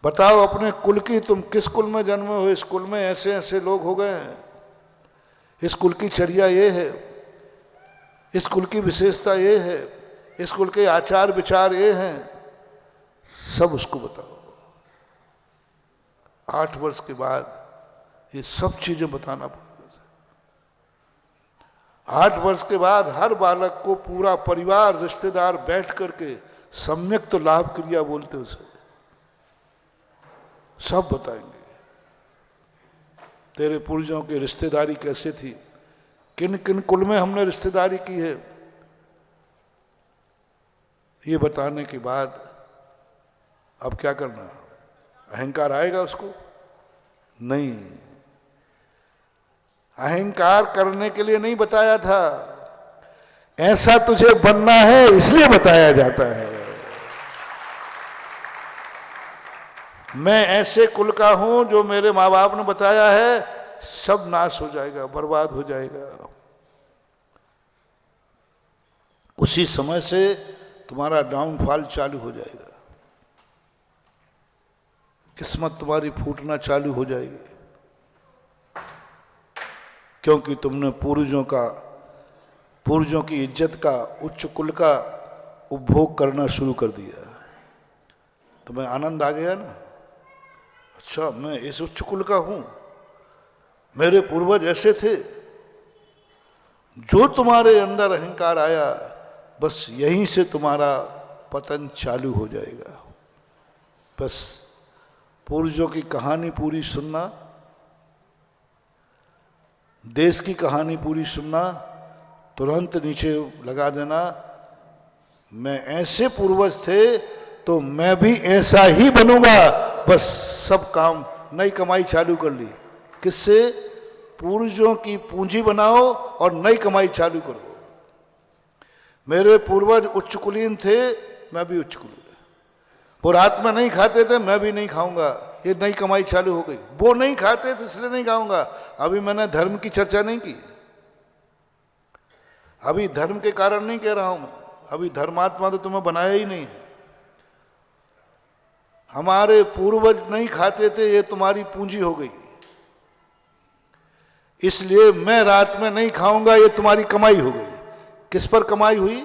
बताओ अपने कुल की, तुम किस कुल में जन्मे हो। इस कुल में ऐसे ऐसे लोग हो गए हैं, इस कुल की चर्या ये है, इस कुल की विशेषता ये है, इस कुल के आचार विचार ये हैं, सब उसको बताओ। 8 वर्ष के बाद ये सब चीजें बताना पड़ेगा। 8 वर्ष के बाद हर बालक को पूरा परिवार रिश्तेदार बैठ करके सम्यक तो लाभ क्रिया बोलते उसे सब बताएंगे। तेरे पूर्वजों की रिश्तेदारी कैसे थी, किन किन कुल में हमने रिश्तेदारी की है, ये बताने के बाद अब क्या करना? अहंकार आएगा उसको? नहीं, अहंकार करने के लिए नहीं बताया था, ऐसा तुझे बनना है इसलिए बताया जाता है। मैं ऐसे कुल का हूं जो मेरे माँ बाप ने बताया है, सब नाश हो जाएगा, बर्बाद हो जाएगा। उसी समय से तुम्हारा डाउनफॉल चालू हो जाएगा, किस्मत तुम्हारी फूटना चालू हो जाएगी, क्योंकि तुमने पूर्वजों की इज्जत का, उच्च कुल का उपभोग करना शुरू कर दिया। तुम्हें आनंद आ गया ना, अच्छा मैं इस उच्च कुल का हूं, मेरे पूर्वज ऐसे थे। जो तुम्हारे अंदर अहंकार आया, बस यहीं से तुम्हारा पतन चालू हो जाएगा। बस पूर्वजों की कहानी पूरी सुनना, देश की कहानी पूरी सुनना, तुरंत नीचे लगा देना, मैं ऐसे पूर्वज थे तो मैं भी ऐसा ही बनूंगा। बस सब काम, नई कमाई चालू कर ली। किससे? पूर्वजों की पूंजी बनाओ और नई कमाई चालू करो। मेरे पूर्वज उच्च कुलीन थे, मैं भी उच्च कुलीन। वो रात में नहीं खाते थे, मैं भी नहीं खाऊंगा, ये नई कमाई चालू हो गई। वो नहीं खाते थे इसलिए नहीं खाऊंगा। अभी मैंने धर्म की चर्चा नहीं की, अभी धर्म के कारण नहीं कह रहा हूं मैं, अभी धर्मात्मा तो तुम्हें बनाया ही नहीं है। हमारे पूर्वज नहीं खाते थे, ये तुम्हारी पूंजी हो गई, इसलिए मैं रात में नहीं खाऊंगा, ये तुम्हारी कमाई हो गई। किस पर कमाई हुई?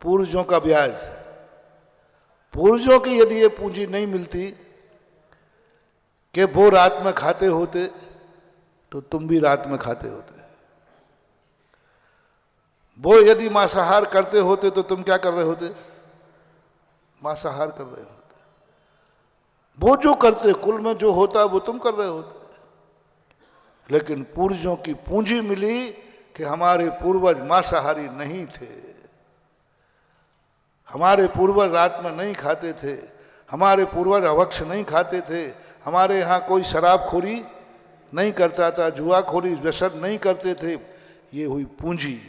पूर्वजों का ब्याज। पूर्वजों की यदि ये पूंजी नहीं मिलती कि वो रात में खाते होते तो तुम भी रात में खाते होते। वो यदि मांसाहार करते होते तो तुम क्या कर रहे होते? मांसाहार कर रहे होते। वो जो करते, कुल में जो होता वो तुम कर रहे होते। लेकिन पूर्वजों की पूंजी मिली कि हमारे पूर्वज मांसाहारी नहीं थे, हमारे पूर्वज रात में नहीं खाते थे, हमारे पूर्वज अभक्ष नहीं खाते थे, हमारे यहाँ कोई शराबखोरी नहीं करता था, जुआखोरी व्यसन नहीं करते थे। ये हुई पूंजी।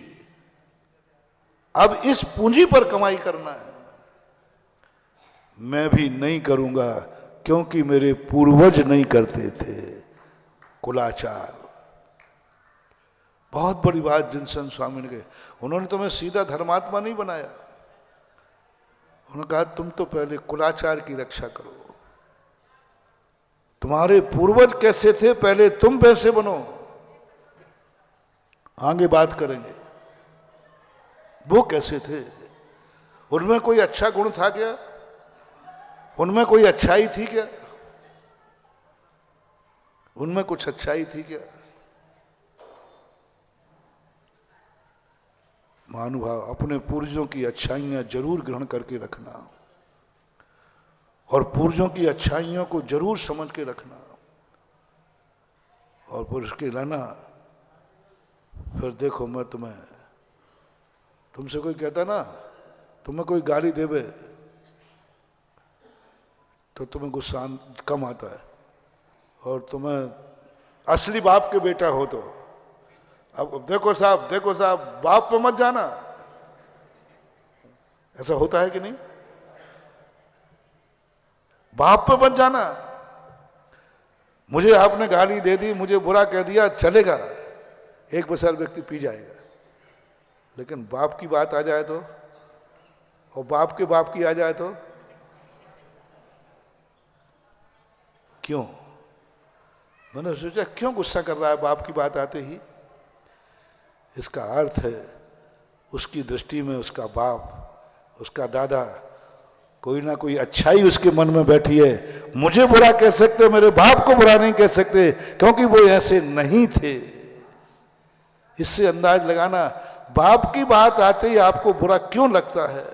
अब इस पूंजी पर कमाई करना है। मैं भी नहीं करूंगा क्योंकि मेरे पूर्वज नहीं करते थे। कुलाचार। बहुत बड़ी बात जिनसन स्वामी ने कही। उन्होंने तुम्हें सीधा धर्मात्मा नहीं बनाया, उन्होंने कहा तुम तो पहले कुलाचार की रक्षा करो। तुम्हारे पूर्वज कैसे थे पहले तुम वैसे बनो, आगे बात करेंगे। वो कैसे थे? उनमें कोई अच्छा गुण था क्या? उनमें कोई अच्छाई थी क्या? उनमें कुछ अच्छाई थी क्या? महानुभाव, अपने पूर्वजों की अच्छाइयां जरूर ग्रहण करके रखना और पूर्वजों की अच्छाइयों को जरूर समझ के रखना। और फिर उसके लाना, फिर देखो मैं तुमसे कोई कहता ना, तुम्हें कोई गाली देवे तो तुम्हें गुस्सा कम आता है, और तुम्हें असली बाप के बेटा हो तो अब देखो साहब बाप पे मत जाना, ऐसा होता है कि नहीं? बाप पे मत जाना। मुझे आपने गाली दे दी, मुझे बुरा कह दिया, चलेगा, एक बसार व्यक्ति पी जाएगा। लेकिन बाप की बात आ जाए तो, और बाप के बाप की आ जाए तो क्यों? मैंने सोचा क्यों गुस्सा कर रहा है बाप की बात आते ही? इसका अर्थ है उसकी दृष्टि में उसका बाप, उसका दादा, कोई ना कोई अच्छाई उसके मन में बैठी है। मुझे बुरा कह सकते, मेरे बाप को बुरा नहीं कह सकते क्योंकि वो ऐसे नहीं थे। इससे अंदाज लगाना बाप की बात आते ही आपको बुरा क्यों लगता है,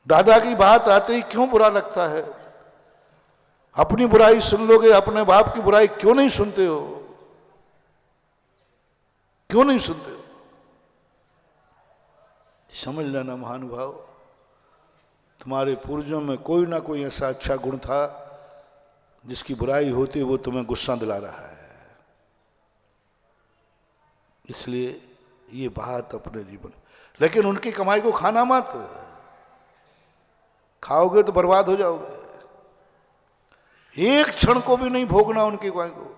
दादा की बात आते ही क्यों बुरा लगता है। अपनी बुराई सुन लोगे, अपने बाप की बुराई क्यों नहीं सुनते हो? क्यों नहीं सुनते हो? समझ लेना महानुभाव, तुम्हारे पूर्वजों में कोई ना कोई ऐसा अच्छा गुण था जिसकी बुराई होती वो तुम्हें गुस्सा दिला रहा है। इसलिए ये बात अपने जीवन, लेकिन उनकी कमाई को खाना मत, खाओगे तो बर्बाद हो जाओगे। एक क्षण को भी नहीं भोगना उनकी कमाई को,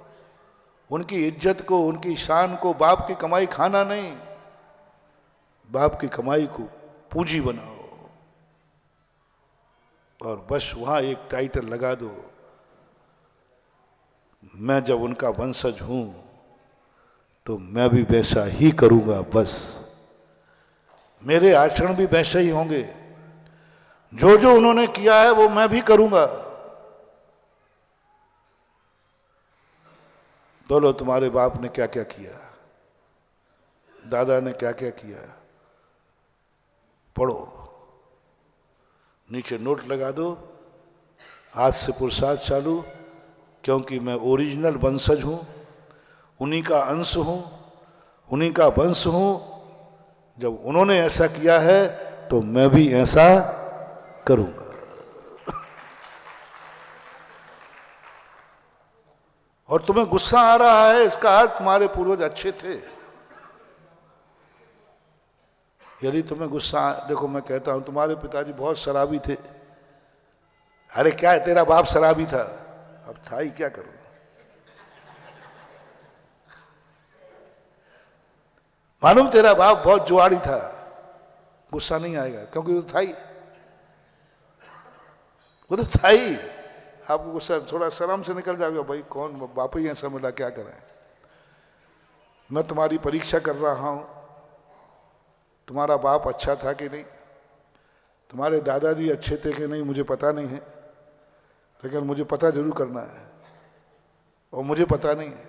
उनकी इज्जत को, उनकी शान को। बाप की कमाई खाना नहीं, बाप की कमाई को पूंजी बनाओ और बस वहां एक टाइटल लगा दो, मैं जब उनका वंशज हूं तो मैं भी वैसा ही करूंगा। बस मेरे आचरण भी वैसे ही होंगे, जो जो उन्होंने किया है वो मैं भी करूंगा। बोलो तुम्हारे बाप ने क्या क्या किया, दादा ने क्या क्या किया, पढ़ो, नीचे नोट लगा दो, आज से पुरुषार्थ चालू, क्योंकि मैं ओरिजिनल वंशज हूं, उन्हीं का अंश हूं, उन्हीं का वंश हूं। जब उन्होंने ऐसा किया है तो मैं भी ऐसा करूंगा। और तुम्हें गुस्सा आ रहा है, इसका अर्थ तुम्हारे पूर्वज अच्छे थे। यदि तुम्हें गुस्सा, देखो मैं कहता हूं तुम्हारे पिताजी बहुत शराबी थे। अरे क्या है, तेरा बाप शराबी था, अब था ही, क्या करूं। मालूम तेरा बाप बहुत जुआड़ी था, गुस्सा नहीं आएगा क्योंकि वो था ही, वो तो था ही। आपको गुस्सा थोड़ा शर्म से निकल जाएगा, भाई कौन बाप ही ऐसा मिला, क्या करें। मैं तुम्हारी परीक्षा कर रहा हूं, तुम्हारा बाप अच्छा था कि नहीं, तुम्हारे दादाजी अच्छे थे कि नहीं मुझे पता नहीं है, लेकिन मुझे पता जरूर करना है, और मुझे पता नहीं है,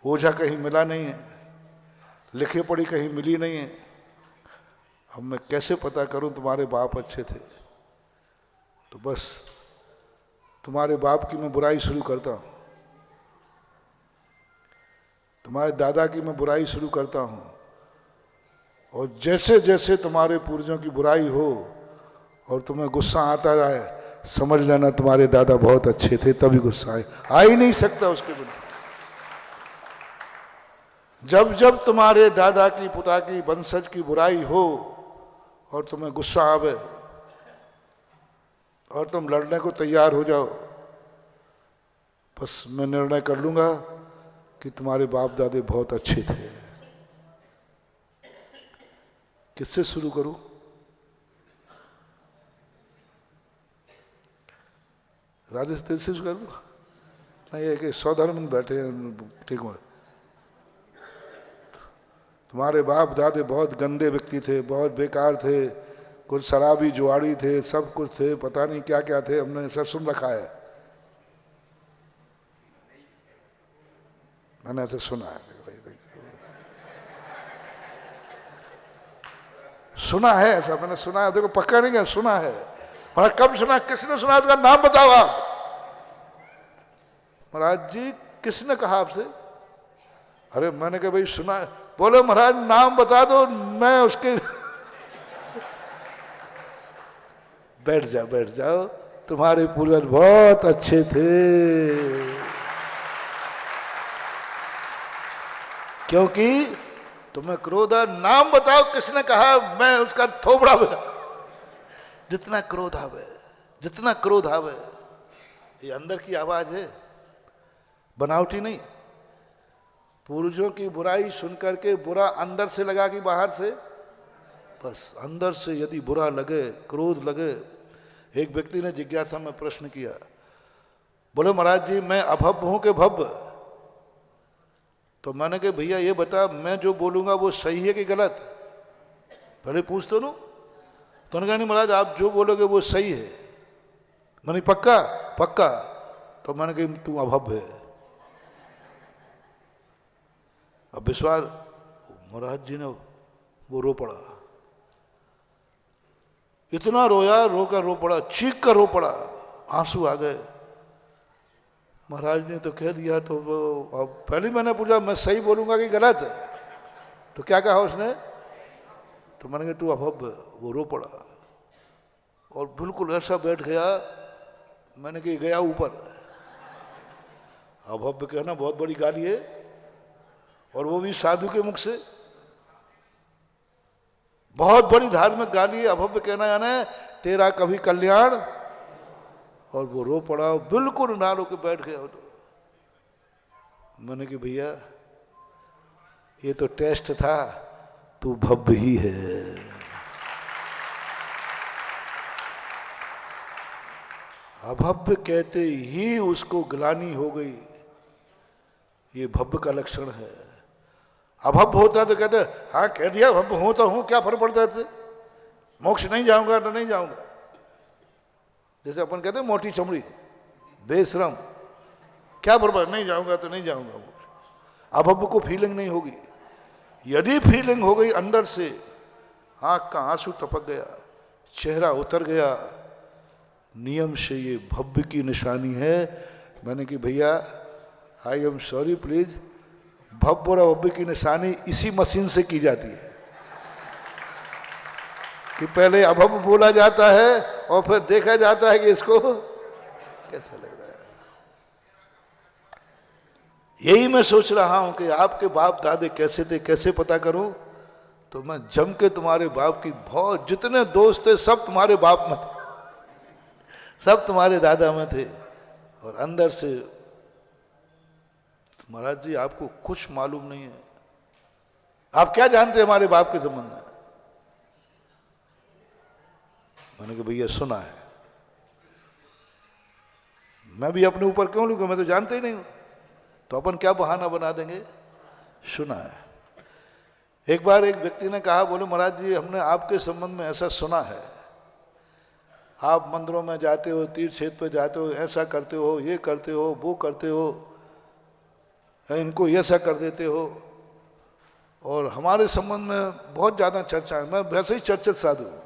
ओझा कहीं मिला नहीं है, लिखे पढ़ी कहीं मिली नहीं है। अब मैं कैसे पता करूं तुम्हारे बाप अच्छे थे? तो बस तुम्हारे बाप की मैं बुराई शुरू करता हूं, तुम्हारे दादा की मैं बुराई शुरू करता हूं, और जैसे जैसे तुम्हारे पूर्वजों की बुराई हो और तुम्हें गुस्सा आता रहे, समझ लेना तुम्हारे दादा बहुत अच्छे थे, तभी गुस्सा आ ही नहीं सकता उसके बिना। जब जब तुम्हारे दादा की पिता की वंशज की बुराई हो और तुम्हें गुस्सा आवे और तुम लड़ने को तैयार हो जाओ, बस मैं निर्णय कर लूंगा कि तुम्हारे बाप दादे बहुत अच्छे थे। किससे शुरू करूं? राजेश तेज से कर दो? नहीं, ये कि सौधर्म बैठे हैं, ठीक है। तुम्हारे बाप दादे बहुत गंदे व्यक्ति थे, बहुत बेकार थे, कुछ शराबी जुआड़ी थे, सब कुछ थे, पता नहीं क्या क्या थे, हमने ऐसा सुन रखा है, मैंने ऐसे सुना है। सुना है ऐसा, मैंने सुना है, देखो पक्का नहीं है, सुना है। महाराज कब सुना, किसने सुना, उसका नाम बताओ आप। महाराज जी किसने कहा आपसे? अरे मैंने कहा भाई सुना है। बोले महाराज नाम बता दो, मैं उसके बैठ जाओ बैठ जाओ, तुम्हारे पूर्वज बहुत अच्छे थे। क्योंकि तुम्हें क्रोध है, नाम बताओ किसने कहा, मैं उसका थोबड़ा बना। जितना क्रोध आवे, जितना क्रोध आवे, ये अंदर की आवाज है, बनावटी नहीं। पूर्वजों की बुराई सुनकर के बुरा अंदर से लगा कि बाहर से? बस अंदर से यदि बुरा लगे, क्रोध लगे। एक व्यक्ति ने जिज्ञासा में प्रश्न किया, बोले महाराज जी मैं अभव्य हूं कि भव्य? तो मैंने कहा भैया ये बता, मैं जो बोलूंगा वो सही है कि गलत? पहले पूछ तो लो। तो उन्होंने कहा नहीं महाराज आप जो बोलोगे वो सही है। मैंने पक्का? पक्का। तो मैंने कहा तू अभव्य है। अब विश्वास, महाराज जी ने वो रो पड़ा, इतना रोया, रोकर रो पड़ा, चीख कर रो पड़ा, आंसू आ गए। महाराज ने तो कह दिया, तो अब पहले मैंने पूछा मैं सही बोलूंगा कि गलत? तो क्या कहा उसने? तो मैंने कहा तू अभव्य। वो रो पड़ा और बिल्कुल ऐसा बैठ गया, मैंने कहा गया ऊपर। अभव्य कहना बहुत बड़ी गाली है, और वो भी साधु के मुख से, बहुत बड़ी धार्मिक गाली है अभव्य कहना, यानी तेरा कभी कल्याण। और वो रो पड़ा, बिल्कुल ना रो के बैठ गया। तो मैंने कहा भैया ये तो टेस्ट था, तू भव्य ही है। अभव्य कहते ही उसको ग्लानि हो गई, ये भव्य का लक्षण है। अभव्य होता तो कहते हाँ कह दिया भव्य हूं तो हूं, क्या फर्क पड़ता है, मोक्ष नहीं जाऊंगा तो नहीं जाऊंगा। जैसे अपन कहते हैं मोटी चमड़ी, बेशरम, क्या फर्क, नहीं जाऊंगा तो नहीं जाऊंगा। अभव्य को फीलिंग नहीं होगी। यदि फीलिंग हो गई अंदर से, आंख का आंसू टपक गया, चेहरा उतर गया, नियम से ये भव्य की निशानी है। मैंने कि भैया आई एम सॉरी प्लीज, भव्य और अभव्य की निशानी इसी मशीन से की जाती है कि पहले अभव्य बोला जाता है और फिर देखा जाता है कि इसको कैसा लग रहा है। यही मैं सोच रहा हूं कि आपके बाप दादे कैसे थे, कैसे पता करूं? तो मैं जम के तुम्हारे बाप की, बहुत जितने दोस्त थे सब तुम्हारे बाप में थे, सब तुम्हारे दादा में थे। और अंदर से महाराज जी आपको कुछ मालूम नहीं है, आप क्या जानते हैं हमारे बाप के संबंध में? मैंने कहा भैया सुना है। मैं भी अपने ऊपर क्यों लूंगा, मैं तो जानते ही नहीं हूं, तो अपन क्या बहाना बना देंगे? सुना है। एक बार एक व्यक्ति ने कहा, बोले महाराज जी हमने आपके संबंध में ऐसा सुना है, आप मंदिरों में जाते हो, तीर्थ क्षेत्र पे जाते हो, ऐसा करते हो, ये करते हो, वो करते हो, इनको ऐसा कर देते हो, और हमारे संबंध में बहुत ज़्यादा चर्चा है। मैं वैसे ही चर्चित साधु हूँ।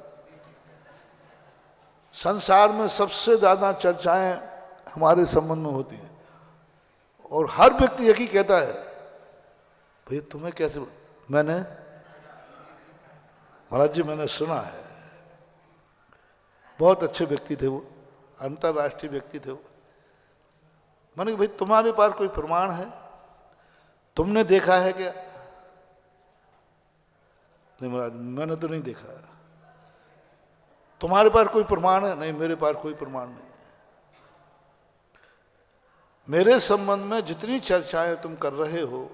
संसार में सबसे ज़्यादा चर्चाएं हमारे संबंध में होती हैं, और हर व्यक्ति एक ही कहता है, भैया तुम्हें कैसे? मैंने, महाराज जी मैंने सुना है, बहुत अच्छे व्यक्ति थे वो, अंतर्राष्ट्रीय व्यक्ति थे वो। मैंने कहा भाई तुम्हारे पास कोई प्रमाण है? तुमने देखा है क्या? नहीं महाराज मैंने तो नहीं देखा। तुम्हारे पास कोई प्रमाण है? नहीं मेरे पास कोई प्रमाण नहीं। मेरे संबंध में जितनी चर्चाएं तुम कर रहे हो,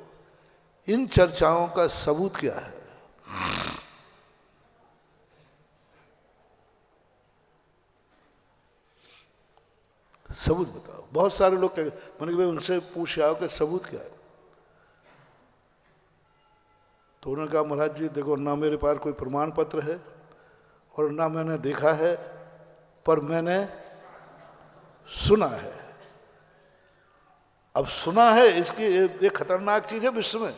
इन चर्चाओं का सबूत क्या है? सबूत बताओ। बहुत सारे लोग कहते, मैंने भाई उनसे पूछ आओ कि सबूत क्या है। तो उन्होंने कहा महाराज जी देखो, ना मेरे पास कोई प्रमाण पत्र है और ना मैंने देखा है, पर मैंने सुना है। अब सुना है इसकी एक खतरनाक चीज है विश्व में।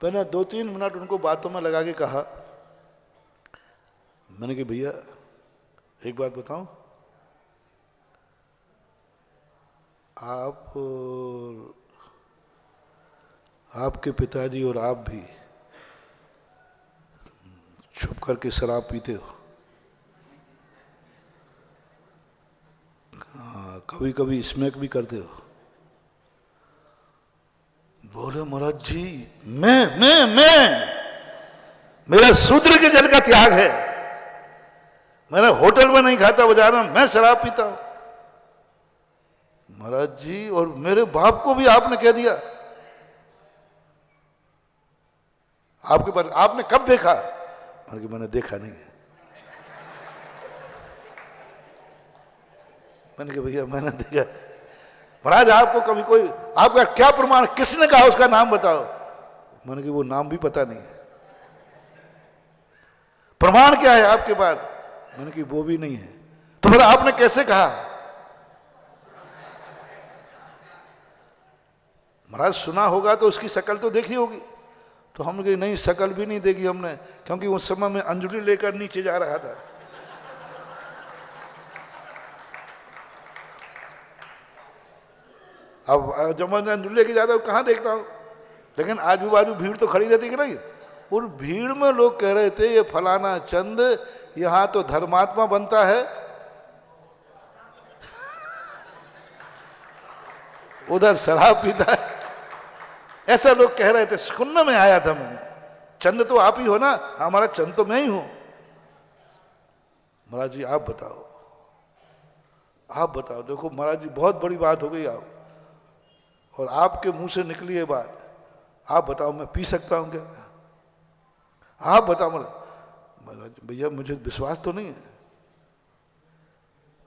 मैंने 2-3 मिनट उनको बातों में लगा के कहा, मैंने कहा भैया एक बात बताऊं, आप और आपके पिताजी और आप भी छुप करके शराब पीते हो। कभी कभी स्मैक भी करते हो। बोले महाराज जी मैं मेरा शूद्र के जल का त्याग है, मैंने होटल में नहीं खाता बाजार में, मैं शराब पीता हूं। महाराज जी और मेरे बाप को भी आपने कह दिया। आपके पास आपने कब देखा? मैंने देखा नहीं है। मैंने कहा भैया मैंने देखा। महाराज आपको कभी कोई, आपका क्या प्रमाण, किसने कहा उसका नाम बताओ? मैंने कहा वो नाम भी पता नहीं है। प्रमाण क्या है आपके पास? मैंने कहा वो भी नहीं है। तो फिर आपने कैसे कहा? महाराज सुना होगा तो उसकी शक्ल तो देखी होगी। तो हमने कहा नहीं शक्ल भी नहीं देखी हमने, क्योंकि उस समय में अंजलि लेकर नीचे जा रहा था। अब जब मैं अंजलि लेके जाता हूँ कहाँ देखता हूँ, लेकिन आजू बाजू भीड़ तो खड़ी रहती कि नहीं। और भीड़ में लोग कह रहे थे ये फलाना चंद यहाँ तो धर्मात्मा बनता है, उधर शराब पीता है, ऐसा लोग कह रहे थे। सुनने में आया था मैंने, चंद तो आप ही हो ना? हमारा चंद तो मैं ही हूं। महाराज जी आप बताओ, आप बताओ। देखो महाराज जी बहुत बड़ी बात हो गई आप, और आपके मुंह से निकली है बात। आप बताओ मैं पी सकता हूं क्या? आप बताओ। महाराज भैया मुझे विश्वास तो नहीं है,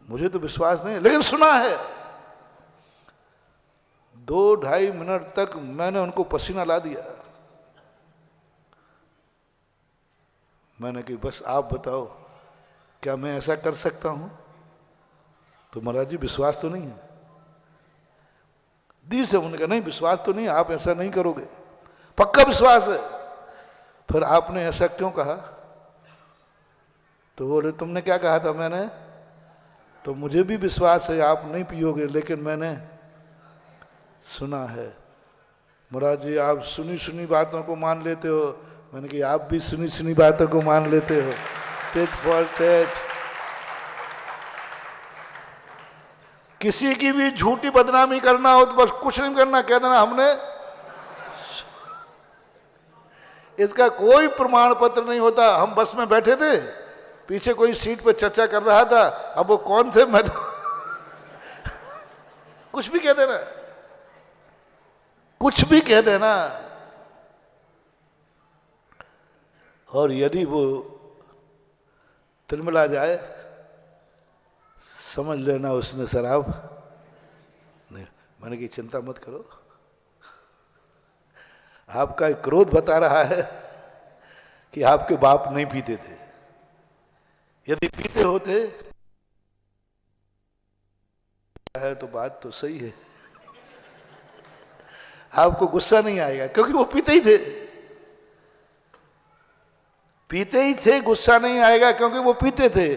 मुझे तो विश्वास नहीं है, लेकिन सुना है। 2-2.5 मिनट तक मैंने उनको पसीना ला दिया। मैंने कहा बस आप बताओ क्या मैं ऐसा कर सकता हूं? तो महाराज जी विश्वास तो नहीं है। धीरे से उन्होंने कहा नहीं विश्वास तो नहीं, आप ऐसा नहीं करोगे। पक्का विश्वास है। फिर आपने ऐसा क्यों कहा? तो बोले तुमने क्या कहा था? मैंने तो मुझे भी विश्वास है आप नहीं पियोगे, लेकिन मैंने सुना है। महाराज जी आप सुनी सुनी बातों को मान लेते हो। मैंने कहा आप भी सुनी सुनी बातों को मान लेते हो। Tat for tat. किसी की भी झूठी बदनामी करना हो तो बस कुछ नहीं करना, कह देना हमने। इसका कोई प्रमाण पत्र नहीं होता। हम बस में बैठे थे, पीछे कोई सीट पर चर्चा कर रहा था, अब वो कौन थे मैं तो कुछ भी कह देना, कुछ भी कह देना। और यदि वो तिलमिला जाए समझ लेना उसने शराब नहीं। मैंने की चिंता मत करो, आपका क्रोध बता रहा है कि आपके बाप नहीं पीते थे। यदि पीते होते है तो बात तो सही है, आपको गुस्सा नहीं आएगा क्योंकि वो पीते ही थे, पीते ही थे, गुस्सा नहीं आएगा क्योंकि वो पीते थे।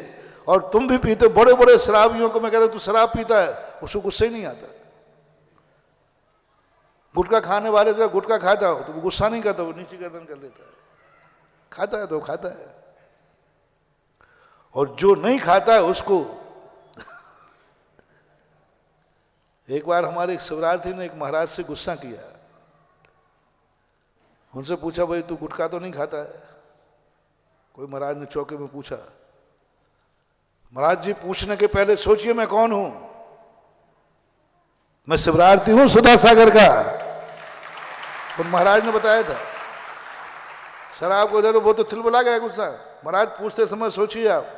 और तुम भी पीते, बड़े बड़े शराबियों को मैं कहता तू शराब पीता है, उसको गुस्सा ही नहीं आता। गुटखा खाने वाले से गुटखा खाता हो तो वो गुस्सा नहीं करता, वो नीचे गर्दन कर लेता है, खाता है तो खाता है। और जो नहीं खाता है उसको एक बार हमारे एक शिवरार्थी ने एक महाराज से गुस्सा किया, उनसे पूछा भाई तू गुटखा तो नहीं खाता है? कोई महाराज ने चौके में पूछा, महाराज जी पूछने के पहले सोचिए मैं कौन हूं, मैं शिवरार्थी हूं सुधा सागर का। तो महाराज ने बताया था सर आपको जरूर वो तो थिलबला गया गुस्सा, महाराज पूछते समय सोचिए आप।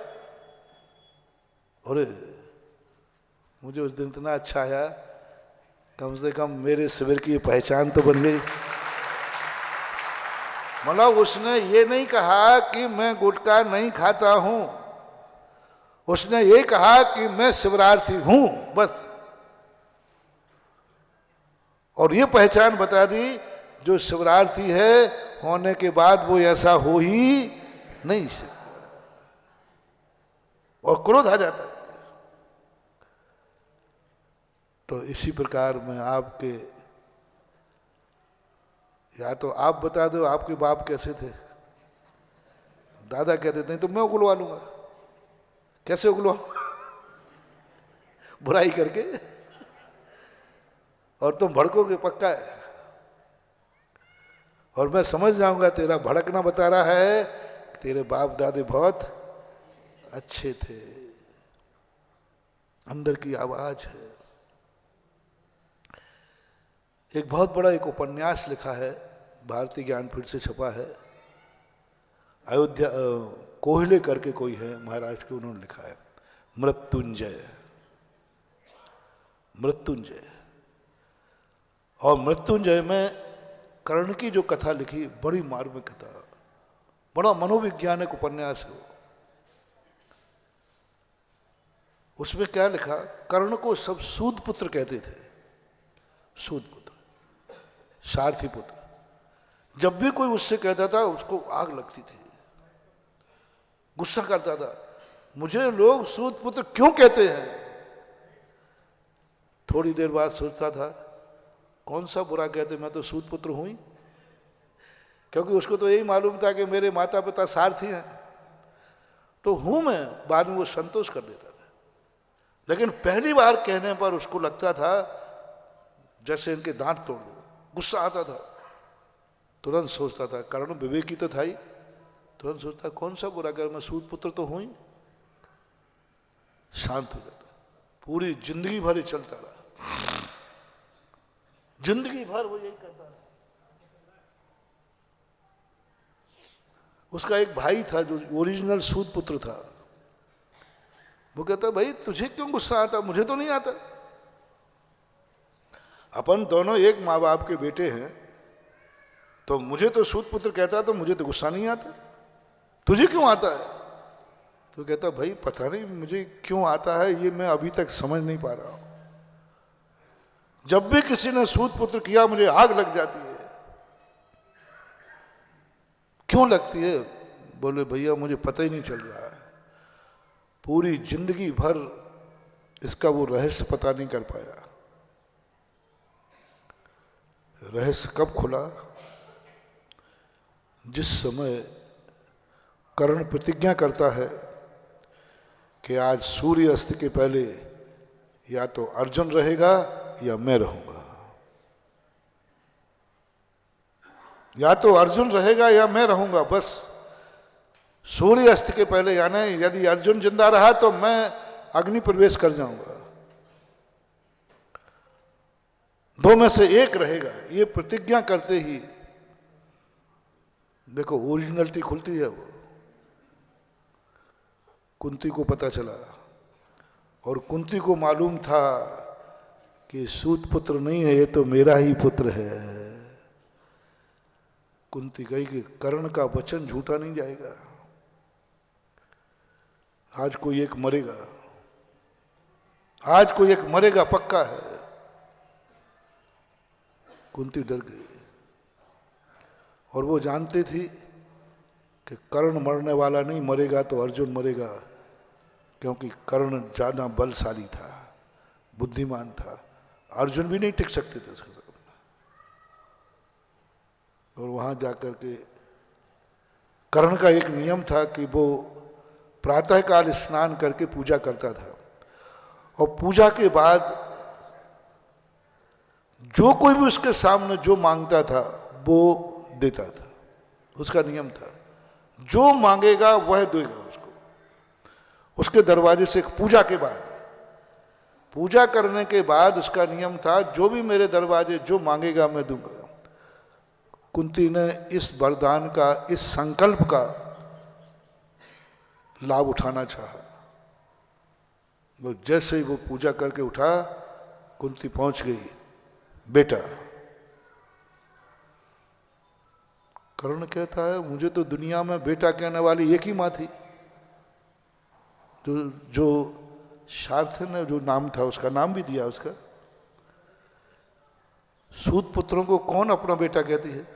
अरे मुझे उस दिन इतना अच्छा आया, कम से कम मेरे शिविर की पहचान तो बन गई। मतलब उसने ये नहीं कहा कि मैं गुटखा नहीं खाता हूं, उसने ये कहा कि मैं शिवरार्थी हूं बस, और ये पहचान बता दी जो शिवरार्थी है होने के बाद वो ऐसा हो ही नहीं सकता, और क्रोध आ जाता है। तो इसी प्रकार मैं आपके, या तो आप बता दो आपके बाप कैसे थे, दादा कहते थे तो मैं उगलवा लूंगा, कैसे उगलवा बुराई करके, और तुम भड़कोगे पक्का है, और मैं समझ जाऊंगा तेरा भड़कना बता रहा है तेरे बाप दादे बहुत अच्छे थे, अंदर की आवाज है। एक बहुत बड़ा एक उपन्यास लिखा है, भारतीय ज्ञानपीठ से छपा है, अयोध्या कोहले करके कोई है महाराष्ट्र के, उन्होंने लिखा है मृत्युंजय। मृत्युंजय, और मृत्युंजय में कर्ण की जो कथा लिखी, बड़ी मार्मिक कथा, बड़ा मनोवैज्ञानिक उपन्यास है वो। उसमें क्या लिखा, कर्ण को सब सूद पुत्र कहते थे, सूद पुत्र, सारथी पुत्र। जब भी कोई उससे कहता था उसको आग लगती थी, गुस्सा करता था, मुझे लोग सूद पुत्र क्यों कहते हैं। थोड़ी देर बाद सोचता था कौन सा बुरा कहते, मैं तो सूद पुत्र हूं ही, क्योंकि उसको तो यही मालूम था कि मेरे माता पिता सारथी हैं, तो हूं मैं। बाद में वो संतोष कर लेता था, लेकिन पहली बार कहने पर उसको लगता था जैसे इनके दांत तोड़ दो, गुस्सा आता था। तुरंत सोचता था, कर्ण विवेकी तो था ही, तुरंत सोचता कौन सा बुरा कर, मैं सूद पुत्र तो हूं ही, शांत हो जाता। पूरी जिंदगी भर ही चलता रहा, जिंदगी भर वो यही करता रहा। उसका एक भाई था जो ओरिजिनल सूद पुत्र था, वो कहता भाई तुझे क्यों गुस्सा आता, मुझे तो नहीं आता। अपन दोनों एक माँ बाप के बेटे हैं, तो मुझे तो सूद पुत्र कहता तो मुझे तो गुस्सा नहीं आता, तुझे क्यों आता है। तो कहता भाई पता नहीं मुझे क्यों आता है, ये मैं अभी तक समझ नहीं पा रहा हूं। जब भी किसी ने सूद पुत्र किया मुझे आग लग जाती है। क्यों लगती है? बोले भैया मुझे पता ही नहीं चल रहा है, पूरी जिंदगी भर इसका वो रहस्य पता नहीं कर पाया। रहस्य कब खुला? जिस समय कर्ण प्रतिज्ञा करता है कि आज सूर्य अस्त के पहले या तो अर्जुन रहेगा या मैं रहूंगा, या तो अर्जुन रहेगा या मैं रहूंगा, बस सूर्य अस्त के पहले। यानी यदि अर्जुन जिंदा रहा तो मैं अग्नि प्रवेश कर जाऊंगा, दो में से एक रहेगा। ये प्रतिज्ञा करते ही देखो ओरिजिनलिटी खुलती है। वो कुंती को पता चला, और कुंती को मालूम था कि सूत पुत्र नहीं है, ये तो मेरा ही पुत्र है। कुंती कही कि कर्ण का वचन झूठा नहीं जाएगा। आज कोई एक मरेगा, आज कोई एक मरेगा पक्का है। कुंती डर गई और वो जानती थी कि कर्ण मरने वाला नहीं, मरेगा तो अर्जुन मरेगा, क्योंकि कर्ण ज्यादा बलशाली था, बुद्धिमान था। अर्जुन भी नहीं टिक सकते थे उसके सामने। और वहां जाकर के कर्ण का एक नियम था कि वो प्रातःकाल स्नान करके पूजा करता था, और पूजा के बाद जो कोई भी उसके सामने जो मांगता था वो देता था। उसका नियम था, जो मांगेगा वह देगा उसको। उसके दरवाजे से पूजा के बाद, पूजा करने के बाद उसका नियम था, जो भी मेरे दरवाजे जो मांगेगा मैं दूंगा। कुंती ने इस वरदान का, इस संकल्प का लाभ उठाना चाहा। वो जैसे ही वो पूजा करके उठा, कुंती पहुंच गई, बेटा। कर्ण कहता है, मुझे तो दुनिया में बेटा कहने वाली एक ही माँ थी। जो सारथी ने जो नाम था, उसका नाम भी दिया उसका। सूत पुत्रों को कौन अपना बेटा कहती है?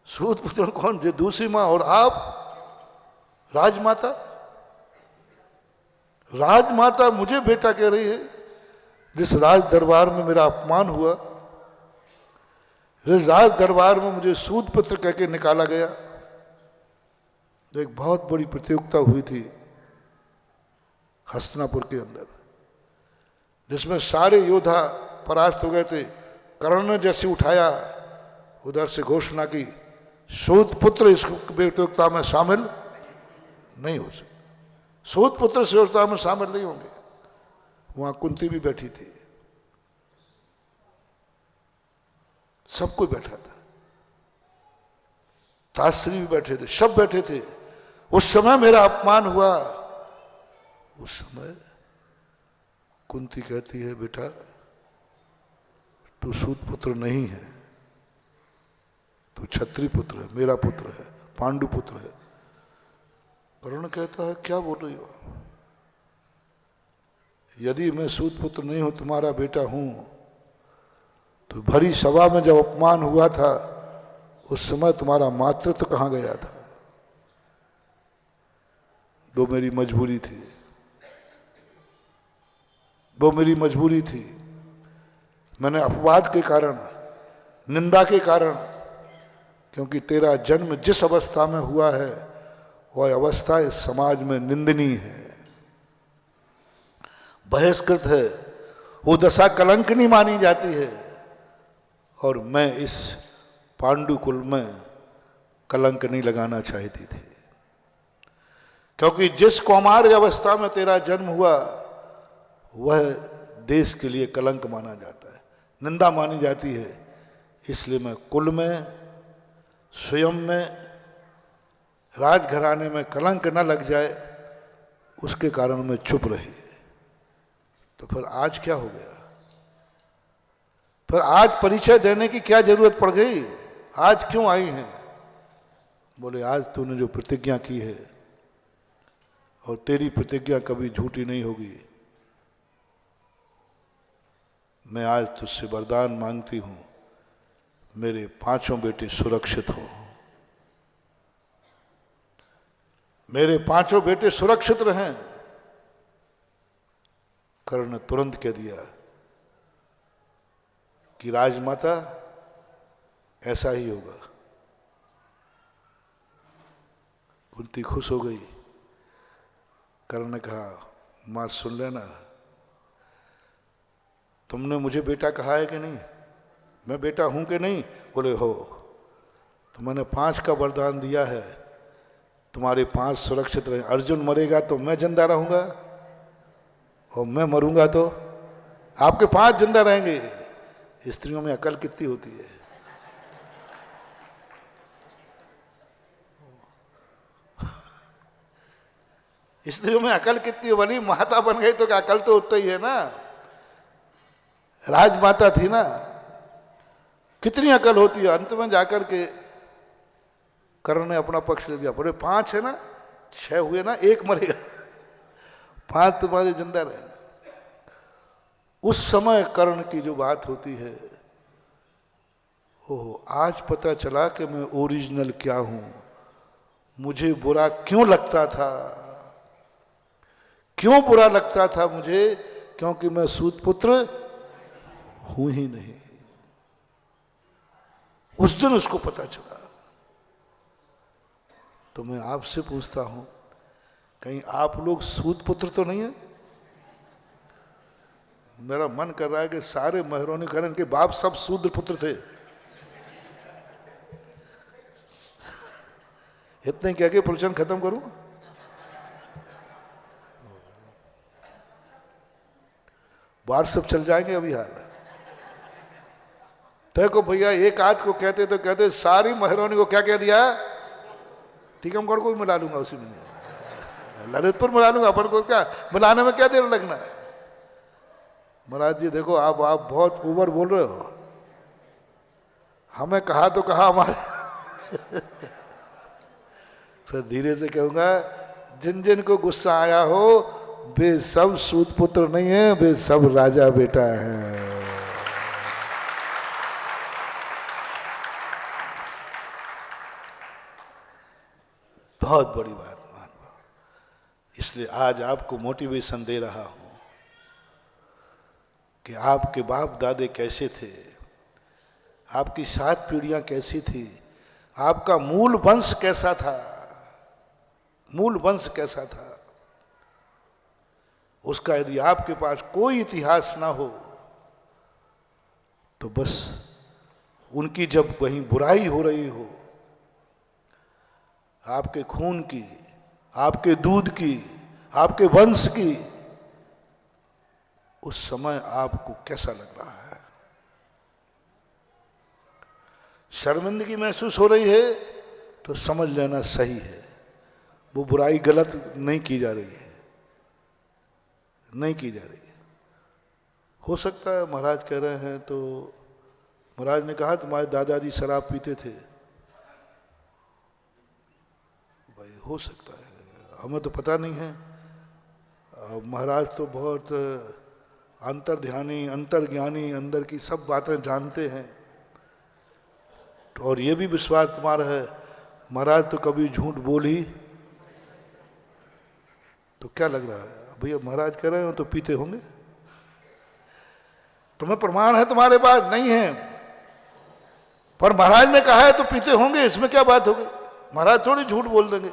सूत पुत्रों कौन? जो दूसरी माँ। और आप राजमाता, राजमाता मुझे बेटा कह रही है। जिस राज दरबार में मेरा अपमान हुआ, जिस राज दरबार में मुझे सूत पुत्र कह के निकाला गया। एक बहुत बड़ी प्रतियोगिता हुई थी हस्तिनापुर के अंदर, जिसमें सारे योद्धा परास्त हो गए थे। कर्ण ने जैसे उठाया, उधर से घोषणा की, सूत पुत्र इस प्रतियोगिता में शामिल नहीं हो सकते, सूत पुत्र इस प्रतियोगिता में शामिल नहीं होंगे। वहां कुंती भी बैठी थी, सब कोई बैठा था, ताश्री भी बैठे थे, सब बैठे थे। उस समय मेरा अपमान हुआ। उस समय कुंती कहती है, बेटा तू सूत पुत्र नहीं है, तू क्षत्रिय पुत्र है, मेरा पुत्र है, पांडु पुत्र है। कर्ण कहता है, क्या बोल रही हो? यदि मैं सूत पुत्र नहीं हूं, तुम्हारा बेटा हूं, तो भरी सभा में जब अपमान हुआ था, उस समय तुम्हारा मातृत्व कहां गया था? वो मेरी मजबूरी थी, वो मेरी मजबूरी थी। मैंने अपवाद के कारण, निंदा के कारण, क्योंकि तेरा जन्म जिस अवस्था में हुआ है वह अवस्था इस समाज में निंदनीय है, बहिष्कृत है, वो दशा कलंकनी मानी जाती है। और मैं इस पांडु कुल में कलंक नहीं लगाना चाहती थी, क्योंकि जिस कौमार अवस्था में तेरा जन्म हुआ वह देश के लिए कलंक माना जाता है, निंदा मानी जाती है। इसलिए मैं कुल में, स्वयं में, राजघराने में कलंक न लग जाए, उसके कारण मैं चुप रही। तो फिर आज क्या हो गया? फिर आज परिचय देने की क्या जरूरत पड़ गई? आज क्यों आई हैं? बोले, आज तूने जो प्रतिज्ञा की है, और तेरी प्रतिज्ञा कभी झूठी नहीं होगी, मैं आज तुझसे वरदान मांगती हूं, मेरे पांचों बेटे सुरक्षित हो, मेरे पांचों बेटे सुरक्षित रहें। कर्ण ने तुरंत कह दिया कि राजमाता ऐसा ही होगा। कुंती खुश हो गई। कर्ण ने कहा, मां सुन लेना, तुमने मुझे बेटा कहा है कि नहीं? मैं बेटा हूं कि नहीं? बोले, हो। तो मैंने 5 का वरदान दिया है, तुम्हारे 5 सुरक्षित रहे। अर्जुन मरेगा तो मैं जिंदा रहूंगा, और मैं मरूंगा तो आपके 5 जिंदा रहेंगे। स्त्रियों में अकल कितनी होती है। स्त्रियों में अकल कितनी है। भली माता बन गई तो क्या अकल तो उतना ही है ना, राजमाता थी ना, कितनी अकल होती है। अंत में जाकर के कर्ण ने अपना पक्ष ले लिया। बोले 5 है ना, 6 हुए ना, 1 मरेगा, 5 तुम्हारे जिंदा रहेंगे। उस समय कर्ण की जो बात होती है, ओह आज पता चला कि मैं ओरिजिनल क्या हूं, मुझे बुरा क्यों लगता था, क्यों बुरा लगता था मुझे, क्योंकि मैं सूत पुत्र हूं ही नहीं। उस दिन उसको पता चला। तो मैं आपसे पूछता हूं, कहीं आप लोग सूत पुत्र तो नहीं है? मेरा मन कर रहा है कि सारे महरोनी करण के बाप सब शूद्र पुत्र थे। इतने क्या के प्रवचन खत्म करूं? व्हाट्सएप चल जाएंगे अभी हाल। देखो भैया, एक आध को कहते तो कहते सारी महरोनी को क्या कह दिया, टीकमगढ़ को भी मिला लूंगा उसी में, ललितपुर मिला लूंगा, अपन को क्या मिलाने में क्या देर लगना है। महाराज जी देखो, आप बहुत ओवर बोल रहे हो। हमें कहा तो कहा हमारे फिर धीरे से कहूंगा, जिन जिन को गुस्सा आया हो, वे सब सूत पुत्र नहीं है, वे सब राजा बेटा है। बहुत बड़ी बात मान। इसलिए आज आपको मोटिवेशन दे रहा हूं कि आपके बाप दादे कैसे थे, आपकी 7 पीढ़ियां कैसी थी, आपका मूल वंश कैसा था, मूल वंश कैसा था। उसका यदि आपके पास कोई इतिहास ना हो तो बस उनकी जब कहीं बुराई हो रही हो, आपके खून की, आपके दूध की, आपके वंश की, उस समय आपको कैसा लग रहा है? शर्मिंदगी महसूस हो रही है तो समझ लेना सही है, वो बुराई गलत नहीं की जा रही है, नहीं की जा रही है। हो सकता है महाराज कह रहे हैं तो महाराज ने कहा तुम्हारे दादाजी शराब पीते थे, भाई हो सकता है, हमें तो पता नहीं है। महाराज तो बहुत अंतर्ध्यानी, अंतर्ज्ञानी, अंदर की सब बातें जानते हैं। और ये भी विश्वास तुम्हारा है, महाराज तो कभी झूठ बोली, तो क्या लग रहा है भैया, महाराज कह रहे हो तो पीते होंगे। तुम्हें प्रमाण है तुम्हारे पास? नहीं है, पर महाराज ने कहा है तो पीते होंगे, इसमें क्या बात होगी? महाराज थोड़ी झूठ बोल देंगे,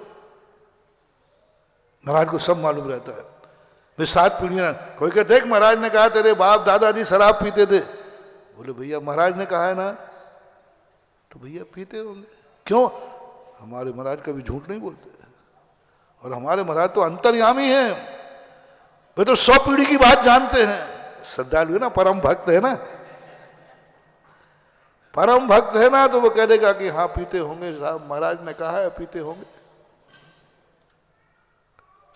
महाराज को सब मालूम रहता है। वे 7 पीढ़ियां, कोई कहते देख महाराज ने कहा तेरे बाप दादाजी शराब पीते थे, बोले भैया महाराज ने कहा है ना, तो भैया पीते होंगे। क्यों? हमारे महाराज कभी झूठ नहीं बोलते, और हमारे महाराज तो अंतर्यामी हैं, वे तो 100 पीढ़ी की बात जानते हैं। श्रद्धालु है ना, परम भक्त है ना, परम भक्त है ना, तो वो कह देगा कि हाँ पीते होंगे साहब, महाराज ने कहा है पीते होंगे।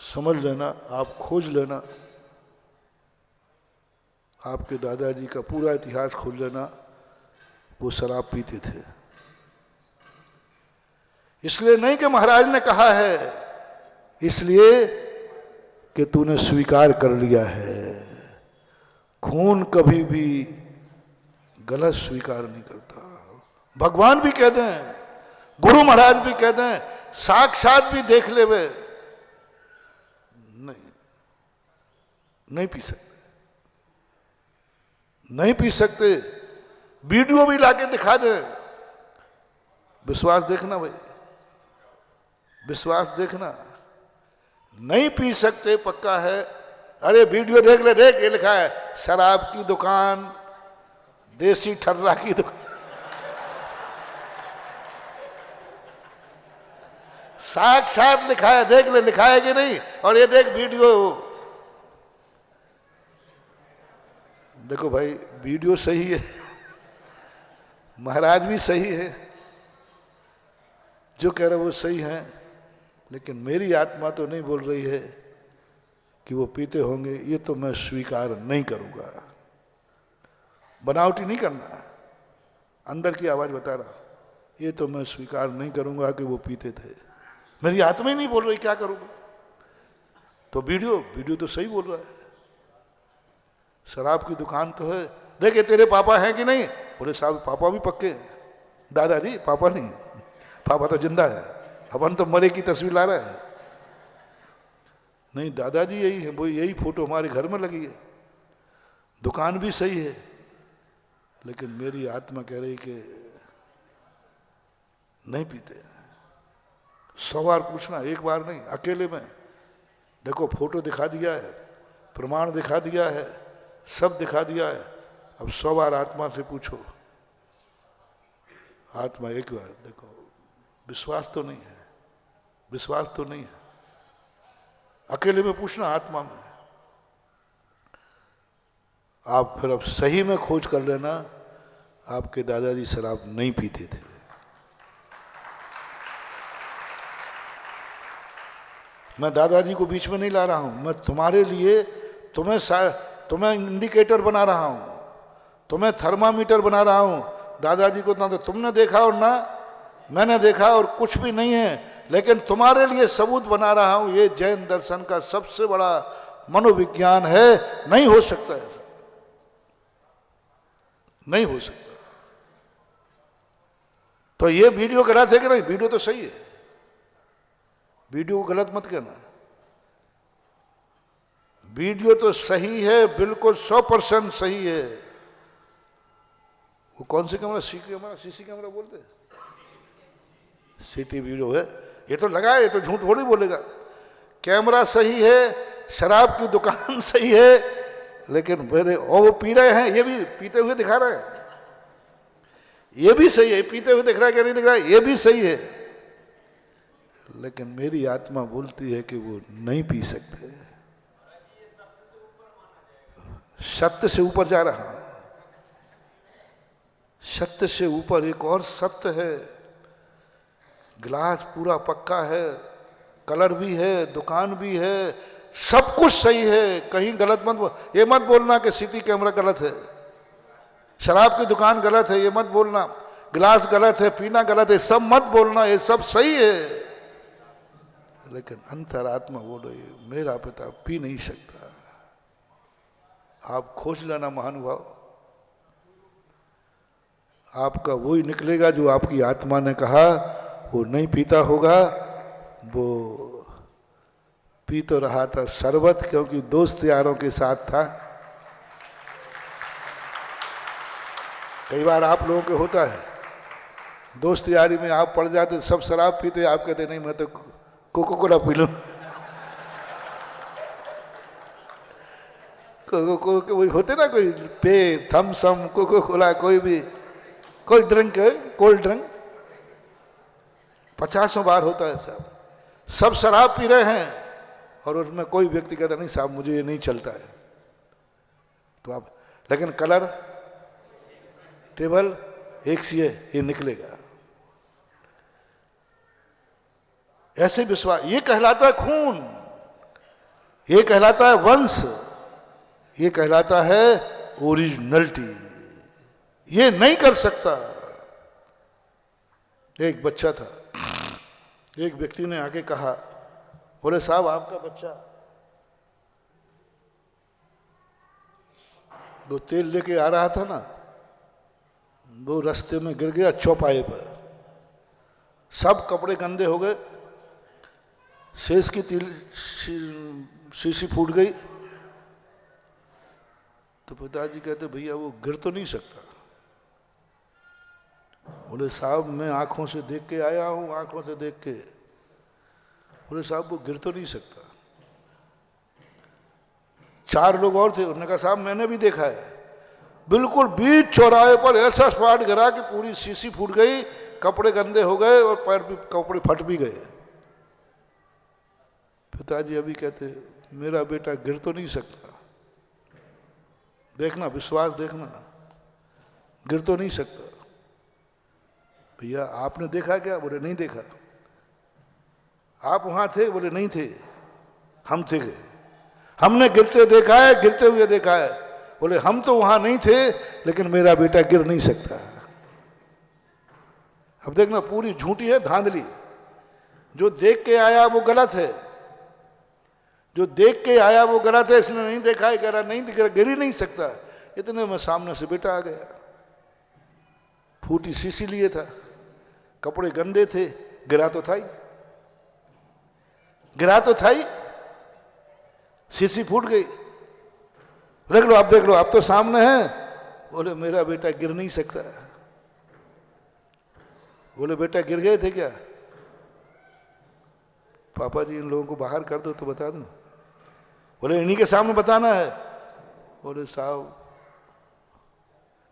समझ लेना, आप खोज लेना, आपके दादाजी का पूरा इतिहास खोज लेना, वो शराब पीते थे। इसलिए नहीं कि महाराज ने कहा है, इसलिए कि तूने स्वीकार कर लिया है। खून कभी भी गलत स्वीकार नहीं करता। भगवान भी कहते हैं, गुरु महाराज भी कहते हैं, साक्षात भी देख ले वे, नहीं पी सकते, नहीं पी सकते। वीडियो भी लाके दिखा दे, विश्वास देखना भाई, विश्वास देखना, नहीं पी सकते पक्का है। अरे वीडियो देख ले, देख ये लिखा है शराब की दुकान, देसी ठर्रा की दुकान, साक्षात लिखा है, देख ले लिखा है कि नहीं। और ये देख वीडियो, देखो भाई वीडियो सही है, महाराज भी सही है, जो कह रहे वो सही है, लेकिन मेरी आत्मा तो नहीं बोल रही है कि वो पीते होंगे। ये तो मैं स्वीकार नहीं करूंगा, बनावटी नहीं करना, अंदर की आवाज बता रहा, ये तो मैं स्वीकार नहीं करूंगा कि वो पीते थे। मेरी आत्मा ही नहीं बोल रही, क्या करूं मैं? तो वीडियो तो सही बोल रहा है। शराब की दुकान तो है, देखे तेरे पापा हैं कि नहीं? बोले साहब पापा भी पक्के हैं। दादाजी पापा नहीं, पापा तो जिंदा है, अपन तो मरे की तस्वीर ला रहा है। नहीं दादाजी यही है, वो यही फोटो हमारे घर में लगी है। दुकान भी सही है, लेकिन मेरी आत्मा कह रही कि नहीं पीते। 100 बार पूछना, एक बार नहीं, अकेले में। देखो फोटो दिखा दिया है, प्रमाण दिखा दिया है, सब दिखा दिया है। अब 100 बार आत्मा से पूछो। आत्मा एक बार देखो, विश्वास तो नहीं है, विश्वास तो नहीं है। अकेले में पूछना आत्मा में। आप फिर अब सही में खोज कर लेना, आपके दादाजी शराब नहीं पीते थे। मैं दादाजी को बीच में नहीं ला रहा हूं, मैं तुम्हारे लिए तुम्हें इंडिकेटर बना रहा हूं, तुम्हें थर्मामीटर बना रहा हूं। दादाजी को ना तो तुमने देखा और ना मैंने देखा, और कुछ भी नहीं है, लेकिन तुम्हारे लिए सबूत बना रहा हूं। ये जैन दर्शन का सबसे बड़ा मनोविज्ञान है। नहीं हो सकता ऐसा, नहीं हो सकता। तो ये वीडियो गलत है कि नहीं? वीडियो तो सही है, वीडियो को गलत मत कहना। वीडियो तो सही है, बिल्कुल 100% सही है। वो कौन सी कैमरा? सीसी कैमरा बोलते हैं, सीटी वीडियो है। ये तो लगा है, ये तो झूठ थोड़ी बोलेगा। कैमरा सही है, शराब की दुकान सही है, लेकिन मेरे वो पी रहे हैं, ये भी पीते हुए दिखा रहे हैं, ये भी सही है। पीते हुए दिख रहा है क्या नहीं दिख रहा है, ये भी सही है। लेकिन मेरी आत्मा बोलती है कि वो नहीं पी सकते। सत्य से ऊपर जा रहा हूं, सत्य से ऊपर एक और सत्य है। गिलास पूरा पक्का है, कलर भी है, दुकान भी है, सब कुछ सही है। कहीं गलत मत, ये मत बोलना कि सीटी कैमरा गलत है, शराब की दुकान गलत है, ये मत बोलना, गिलास गलत है, पीना गलत है, सब मत बोलना, ये सब सही है। लेकिन अंतरात्मा बोल रही है मेरा पिता पी नहीं सकता। आप खोज लेना महानुभाव, आपका वही निकलेगा जो आपकी आत्मा ने कहा। वो नहीं पीता होगा, वो पी तो रहा था शरबत, क्योंकि दोस्त यारों के साथ था। कई बार आप लोगों के होता है, दोस्त यारी में आप पड़ जाते, सब शराब पीते, आप कहते नहीं मैं तो कोको कोला पी लूं। कोई होते ना, कोई पे थम्सम कोको कोला, कोई ड्रिंक है, कोल्ड ड्रिंक 50 बार होता है। सब शराब पी रहे हैं, और उसमें कोई व्यक्ति कहता नहीं साहब मुझे ये नहीं चलता है। तो आप, लेकिन कलर टेबल एक सी है, ये निकलेगा। ऐसे विश्वास, ये कहलाता है खून, ये कहलाता है वंश, ये कहलाता है ओरिजिनलिटी। ये नहीं कर सकता। एक बच्चा था, एक व्यक्ति ने आके कहा, बोले साहब आपका बच्चा वो तेल लेके आ रहा था ना, वो रास्ते में गिर गया चौपाए पर, सब कपड़े गंदे हो गए, शेष की शीशी फूट गई। तो पिताजी कहते भैया वो गिर तो नहीं सकता। बोले साहब मैं आंखों से देख के आया हूं, आंखों से देख के। बोले साहब वो गिर तो नहीं सकता। 4 लोग और थे, उन्होंने कहा साहब मैंने भी देखा है, बिल्कुल बीच चौराहे पर ऐसा स्पाट गिरा कि पूरी शीशी फूट गई, कपड़े गंदे हो गए और पैर भी, कपड़े फट भी गए। पिताजी अभी कहते मेरा बेटा गिर तो नहीं सकता। देखना, विश्वास देखना, गिर तो नहीं सकता। भैया आपने देखा क्या? बोले नहीं देखा। आप वहां थे? बोले नहीं थे, हम थे, हमने गिरते देखा है, गिरते हुए देखा है। बोले हम तो वहां नहीं थे, लेकिन मेरा बेटा गिर नहीं सकता। अब देखना पूरी झूठी है, धांधली। जो देख के आया वो गलत है, जो देख के आया वो गलत है। इसने नहीं देखा है, कह रहा नहीं दिख रहा, गिर ही नहीं सकता। इतने में सामने से बेटा आ गया, फूटी शीशी लिए था, कपड़े गंदे थे, गिरा तो था ही, गिरा तो था ही, शीशी फूट गई। देख लो, आप देख लो, आप तो सामने हैं। बोले मेरा बेटा गिर नहीं सकता। बोले बेटा गिर गए थे क्या? पापा जी इन लोगों को बाहर कर दो तो बता दूं। बोले इन्हीं के सामने बताना है। बोले साहब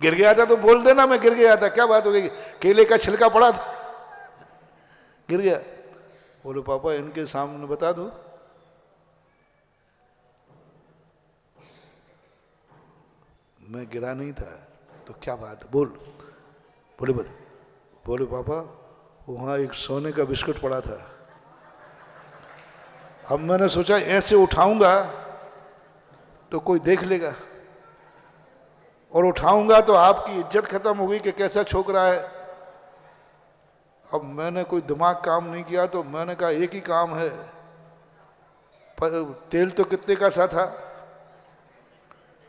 गिर गया था तो बोल देना मैं गिर गया था, क्या बात हो गई, केले का छिलका पड़ा था गिर गया। बोले पापा इनके सामने बता दूं। मैं गिरा नहीं था। तो क्या बात है, बोल। बोले बोले पापा वहां एक सोने का बिस्कुट पड़ा था। अब मैंने सोचा ऐसे उठाऊंगा तो कोई देख लेगा, और उठाऊंगा तो आपकी इज्जत खत्म होगी कि कैसा छोकरा है। अब मैंने कोई दिमाग काम नहीं किया, तो मैंने कहा एक ही काम है, पर तेल तो कितने का सा था,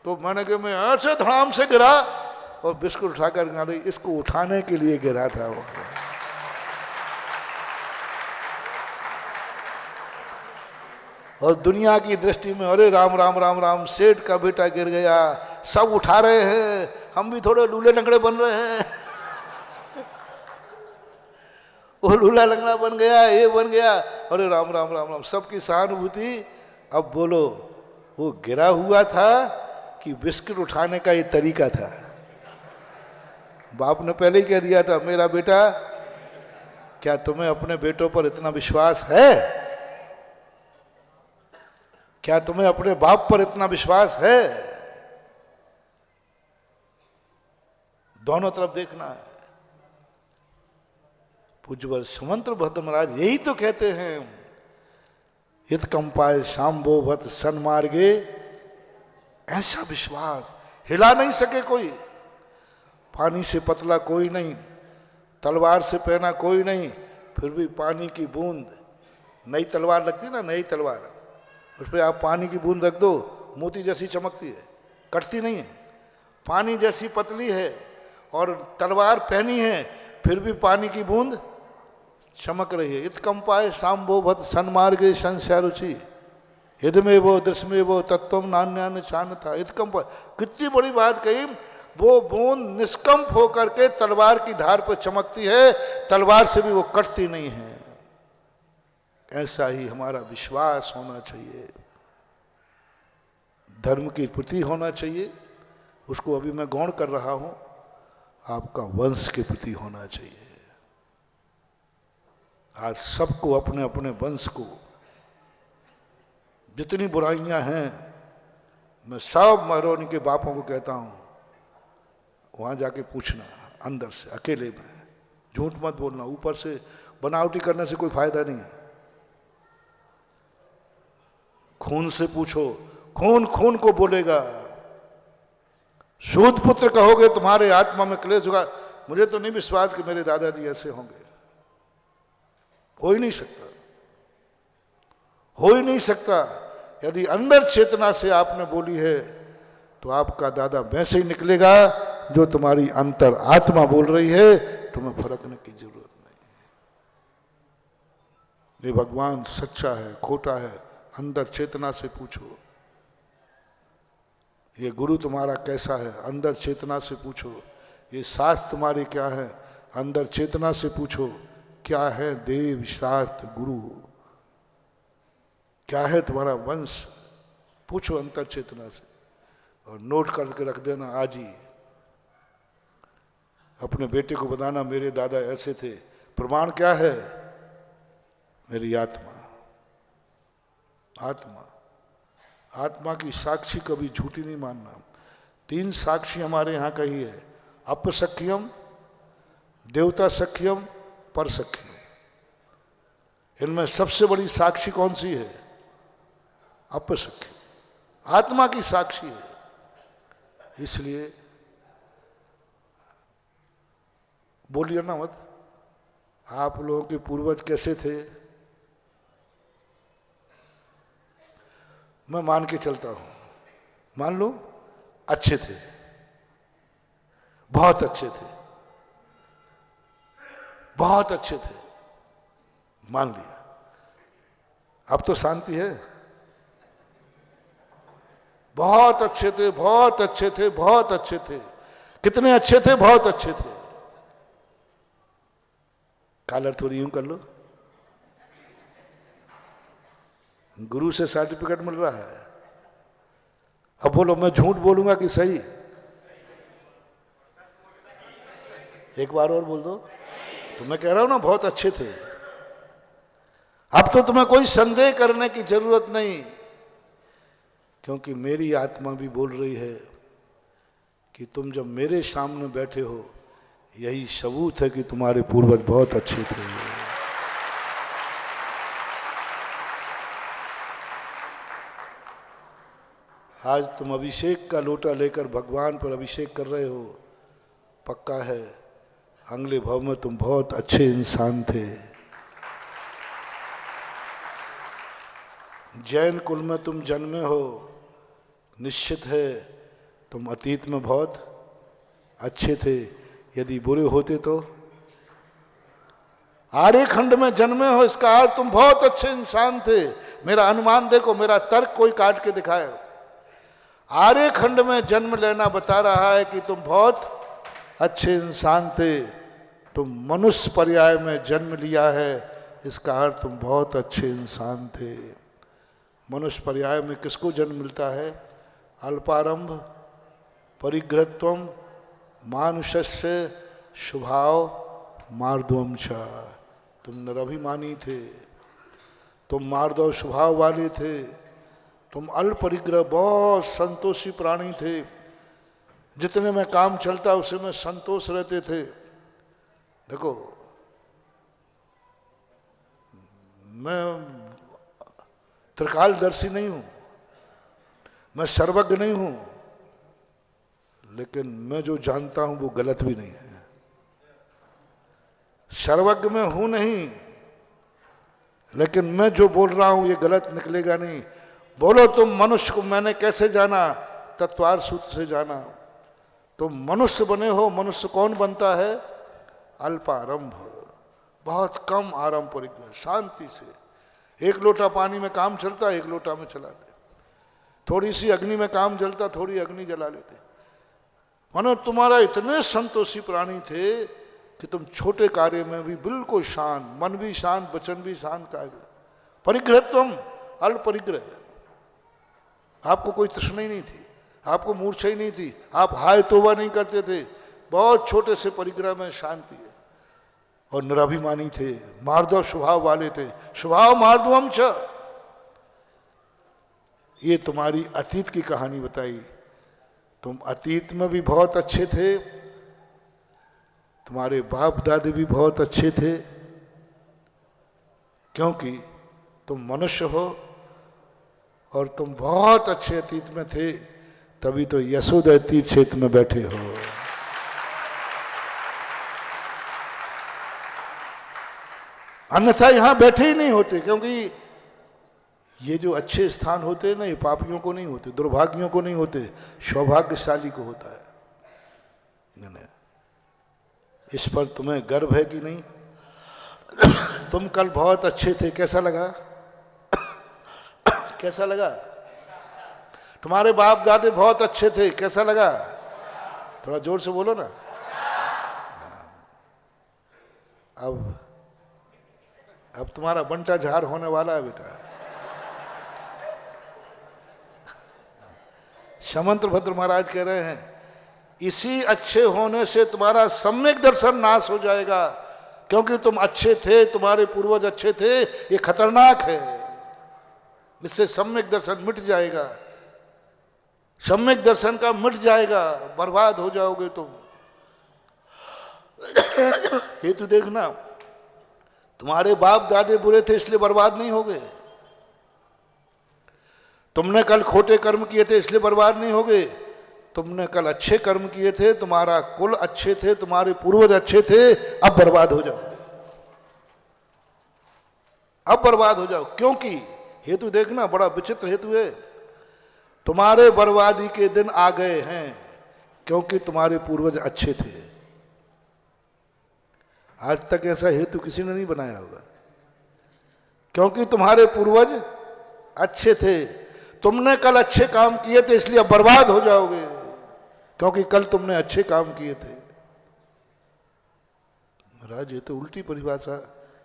तो मैंने कहा मैं ऐसे धड़ाम से गिरा और बिस्कुट उठाकर गिरा, इसको उठाने के लिए गिरा था वो। और दुनिया की दृष्टि में अरे राम राम राम राम, सेठ का बेटा गिर गया, सब उठा रहे हैं, हम भी थोड़े लूले लंगड़े बन रहे हैं वो लूला लंगड़ा बन गया, ये बन गया, अरे राम राम राम राम, सबकी सहानुभूति। अब बोलो वो गिरा हुआ था कि बिस्किट उठाने का ये तरीका था? बाप ने पहले ही कह दिया था मेरा बेटा। क्या तुम्हें अपने बेटों पर इतना विश्वास है? क्या तुम्हें अपने बाप पर इतना विश्वास है? दोनों तरफ देखना है। पूज्यवर सुमंत्र भद्र महाराज यही तो कहते हैं, हित कंपाए शाम्भो भत सन्मार्गे, ऐसा विश्वास हिला नहीं सके कोई। पानी से पतला कोई नहीं, तलवार से पहना कोई नहीं, फिर भी पानी की बूंद, नई तलवार लगती है ना, नई तलवार, उस पर आप पानी की बूंद रख दो, मोती जैसी चमकती है, कटती नहीं है। पानी जैसी पतली है और तलवार पहनी है, फिर भी पानी की बूंद चमक रही है। इत्कंपाए शाम्भो भत सन्मार्गे संशय रुचि, हिदमे वो दृश्य वो तत्व नान्यान चान था। इत्कंप, कितनी बड़ी बात कही। वो बूंद निष्कंप होकर के तलवार की धार पर चमकती है, तलवार से भी वो कटती नहीं है। ऐसा ही हमारा विश्वास होना चाहिए, धर्म के प्रति होना चाहिए। उसको अभी मैं गौण कर रहा हूं, आपका वंश के प्रति होना चाहिए। आज सबको अपने अपने वंश को, जितनी बुराइयां हैं, मैं सब महरोनी के बापों को कहता हूं, वहां जाके पूछना अंदर से, अकेले में, झूठ मत बोलना। ऊपर से बनावटी करने से कोई फायदा नहीं है। खून से पूछो, खून खून को बोलेगा। सूत पुत्र कहोगे तुम्हारे आत्मा में क्लेश होगा। मुझे तो नहीं विश्वास कि मेरे दादाजी ऐसे होंगे, हो ही नहीं सकता, हो ही नहीं सकता। यदि अंदर चेतना से आपने बोली है तो आपका दादा वैसे ही निकलेगा जो तुम्हारी अंतर आत्मा बोल रही है। तुम्हें फर्कने की जरूरत नहीं। ये भगवान सच्चा है खोटा है, अंदर चेतना से पूछो। ये गुरु तुम्हारा कैसा है, अंदर चेतना से पूछो। ये शास्त्र तुम्हारे क्या है, अंदर चेतना से पूछो। क्या है देव शास्त्र गुरु, क्या है तुम्हारा वंश, पूछो अंतर चेतना से। और नोट करके रख देना आज ही। अपने बेटे को बताना मेरे दादा ऐसे थे। प्रमाण क्या है? मेरी आत्मा। आत्मा, आत्मा की साक्षी कभी झूठी नहीं मानना। 3 साक्षी हमारे यहाँ कही है, अपसख्यम, देवता सख्यम, पर सख्यम। इनमें सबसे बड़ी साक्षी कौन सी है? अपसख्य, आत्मा की साक्षी है। इसलिए बोलिए ना मत, आप लोगों के पूर्वज कैसे थे, मैं मान के चलता हूं, मान लो अच्छे थे, बहुत अच्छे थे, बहुत अच्छे थे, मान लिया। अब तो शांति है। बहुत अच्छे थे, बहुत अच्छे थे, बहुत अच्छे थे। कितने अच्छे थे? बहुत अच्छे थे। कॉलर थोड़ी यूं कर लो, गुरु से सर्टिफिकेट मिल रहा है। अब बोलो मैं झूठ बोलूंगा कि सही? एक बार और बोल दो। तो मैं कह रहा हूं ना बहुत अच्छे थे। अब तो तुम्हें कोई संदेह करने की जरूरत नहीं, क्योंकि मेरी आत्मा भी बोल रही है कि तुम जब मेरे सामने बैठे हो, यही सबूत है कि तुम्हारे पूर्वज बहुत अच्छे थे। आज तुम अभिषेक का लोटा लेकर भगवान पर अभिषेक कर रहे हो, पक्का है अगले भाव में तुम बहुत अच्छे इंसान थे। जैन कुल में तुम जन्मे हो, निश्चित है तुम अतीत में बहुत अच्छे थे। यदि बुरे होते तो? आर्यखंड में जन्मे हो, इसका अर्थ तुम बहुत अच्छे इंसान थे। मेरा अनुमान देखो, मेरा तर्क कोई काट के दिखाए। आर्यखंड में जन्म लेना बता रहा है कि तुम बहुत अच्छे इंसान थे। तुम मनुष्य पर्याय में जन्म लिया है, इसका अर्थ तुम बहुत अच्छे इंसान थे। मनुष्य पर्याय में किसको जन्म मिलता है? अल्पारंभ परिग्रहत्वम मानुषस्य स्वभाव मार्दवम च। तुम नराभिमानी थे, तुम मार्दव स्वभाव वाले थे, तुम अल्प परिग्रह, बहुत संतोषी प्राणी थे। जितने में काम चलता उसी में संतोष रहते थे। देखो मैं त्रिकालदर्शी नहीं हूं, मैं सर्वज्ञ नहीं हूं, लेकिन मैं जो जानता हूं वो गलत भी नहीं है। सर्वज्ञ में हूं नहीं, लेकिन मैं जो बोल रहा हूं ये गलत निकलेगा नहीं। बोलो तुम मनुष्य को मैंने कैसे जाना? तत्वार सूत्र से जाना। तुम मनुष्य बने हो। मनुष्य कौन बनता है? अल्पारंभ, बहुत कम आरंभ परिग्रह, शांति से। एक लोटा पानी में काम चलता, एक लोटा में चला दे। थोड़ी सी अग्नि में काम जलता, थोड़ी अग्नि जला लेते। मानो तुम्हारा इतने संतोषी प्राणी थे कि तुम छोटे कार्य में भी बिल्कुल शांत, मन भी शांत, वचन भी शांत। कार्य परिग्रह, तुम अल्प परिग्रह। आपको कोई तृष्णा ही नहीं थी, आपको मूर्छा ही नहीं थी, आप हाय तोबा नहीं करते थे। बहुत छोटे से परिग्रह में शांति है। और निराभिमानी थे, मार्दव स्वभाव वाले थे। स्वभाव मार्दवम च। ये तुम्हारी अतीत की कहानी बताई। तुम अतीत में भी बहुत अच्छे थे, तुम्हारे बाप दादे भी बहुत अच्छे थे, क्योंकि तुम मनुष्य हो और तुम बहुत अच्छे अतीत में थे, तभी तो यशोदा तीर्थ क्षेत्र में बैठे हो। अन्यथा यहां बैठे ही नहीं होते, क्योंकि ये जो अच्छे स्थान होते हैं ना, ये पापियों को नहीं होते, दुर्भाग्यों को नहीं होते, सौभाग्यशाली को होता है। नहीं, इस पर तुम्हें गर्व है कि नहीं? तुम कल बहुत अच्छे थे, कैसा लगा? कैसा लगा? तुम्हारे बाप दादे बहुत अच्छे थे, कैसा लगा? थोड़ा जोर से बोलो ना। अब तुम्हारा बंटा झाड़ होने वाला है बेटा। समंत भद्र महाराज कह रहे हैं, इसी अच्छे होने से तुम्हारा सम्यक दर्शन नाश हो जाएगा, क्योंकि तुम अच्छे थे, तुम्हारे पूर्वज अच्छे थे। ये खतरनाक है, इससे सम्यक दर्शन मिट जाएगा। सम्यक दर्शन का मिट जाएगा, बर्बाद हो जाओगे तुम। हेतु देखना, तुम्हारे बाप दादे बुरे थे इसलिए बर्बाद नहीं हो गए। तुमने कल खोटे कर्म किए थे इसलिए बर्बाद नहीं हो गए। तुमने कल अच्छे कर्म किए थे, तुम्हारा कुल अच्छे थे, तुम्हारे पूर्वज अच्छे थे, अब बर्बाद हो जाओगे। अब बर्बाद हो जाओ, क्योंकि हेतु देखना, बड़ा विचित्र हेतु है। तुम्हारे बर्बादी के दिन आ गए हैं क्योंकि तुम्हारे पूर्वज अच्छे थे। आज तक ऐसा हेतु किसी ने नहीं बनाया होगा। क्योंकि तुम्हारे पूर्वज अच्छे थे, तुमने कल अच्छे काम किए थे इसलिए अब बर्बाद हो जाओगे, क्योंकि कल तुमने अच्छे काम किए थे। महाराज ये तो उल्टी परिभाषा,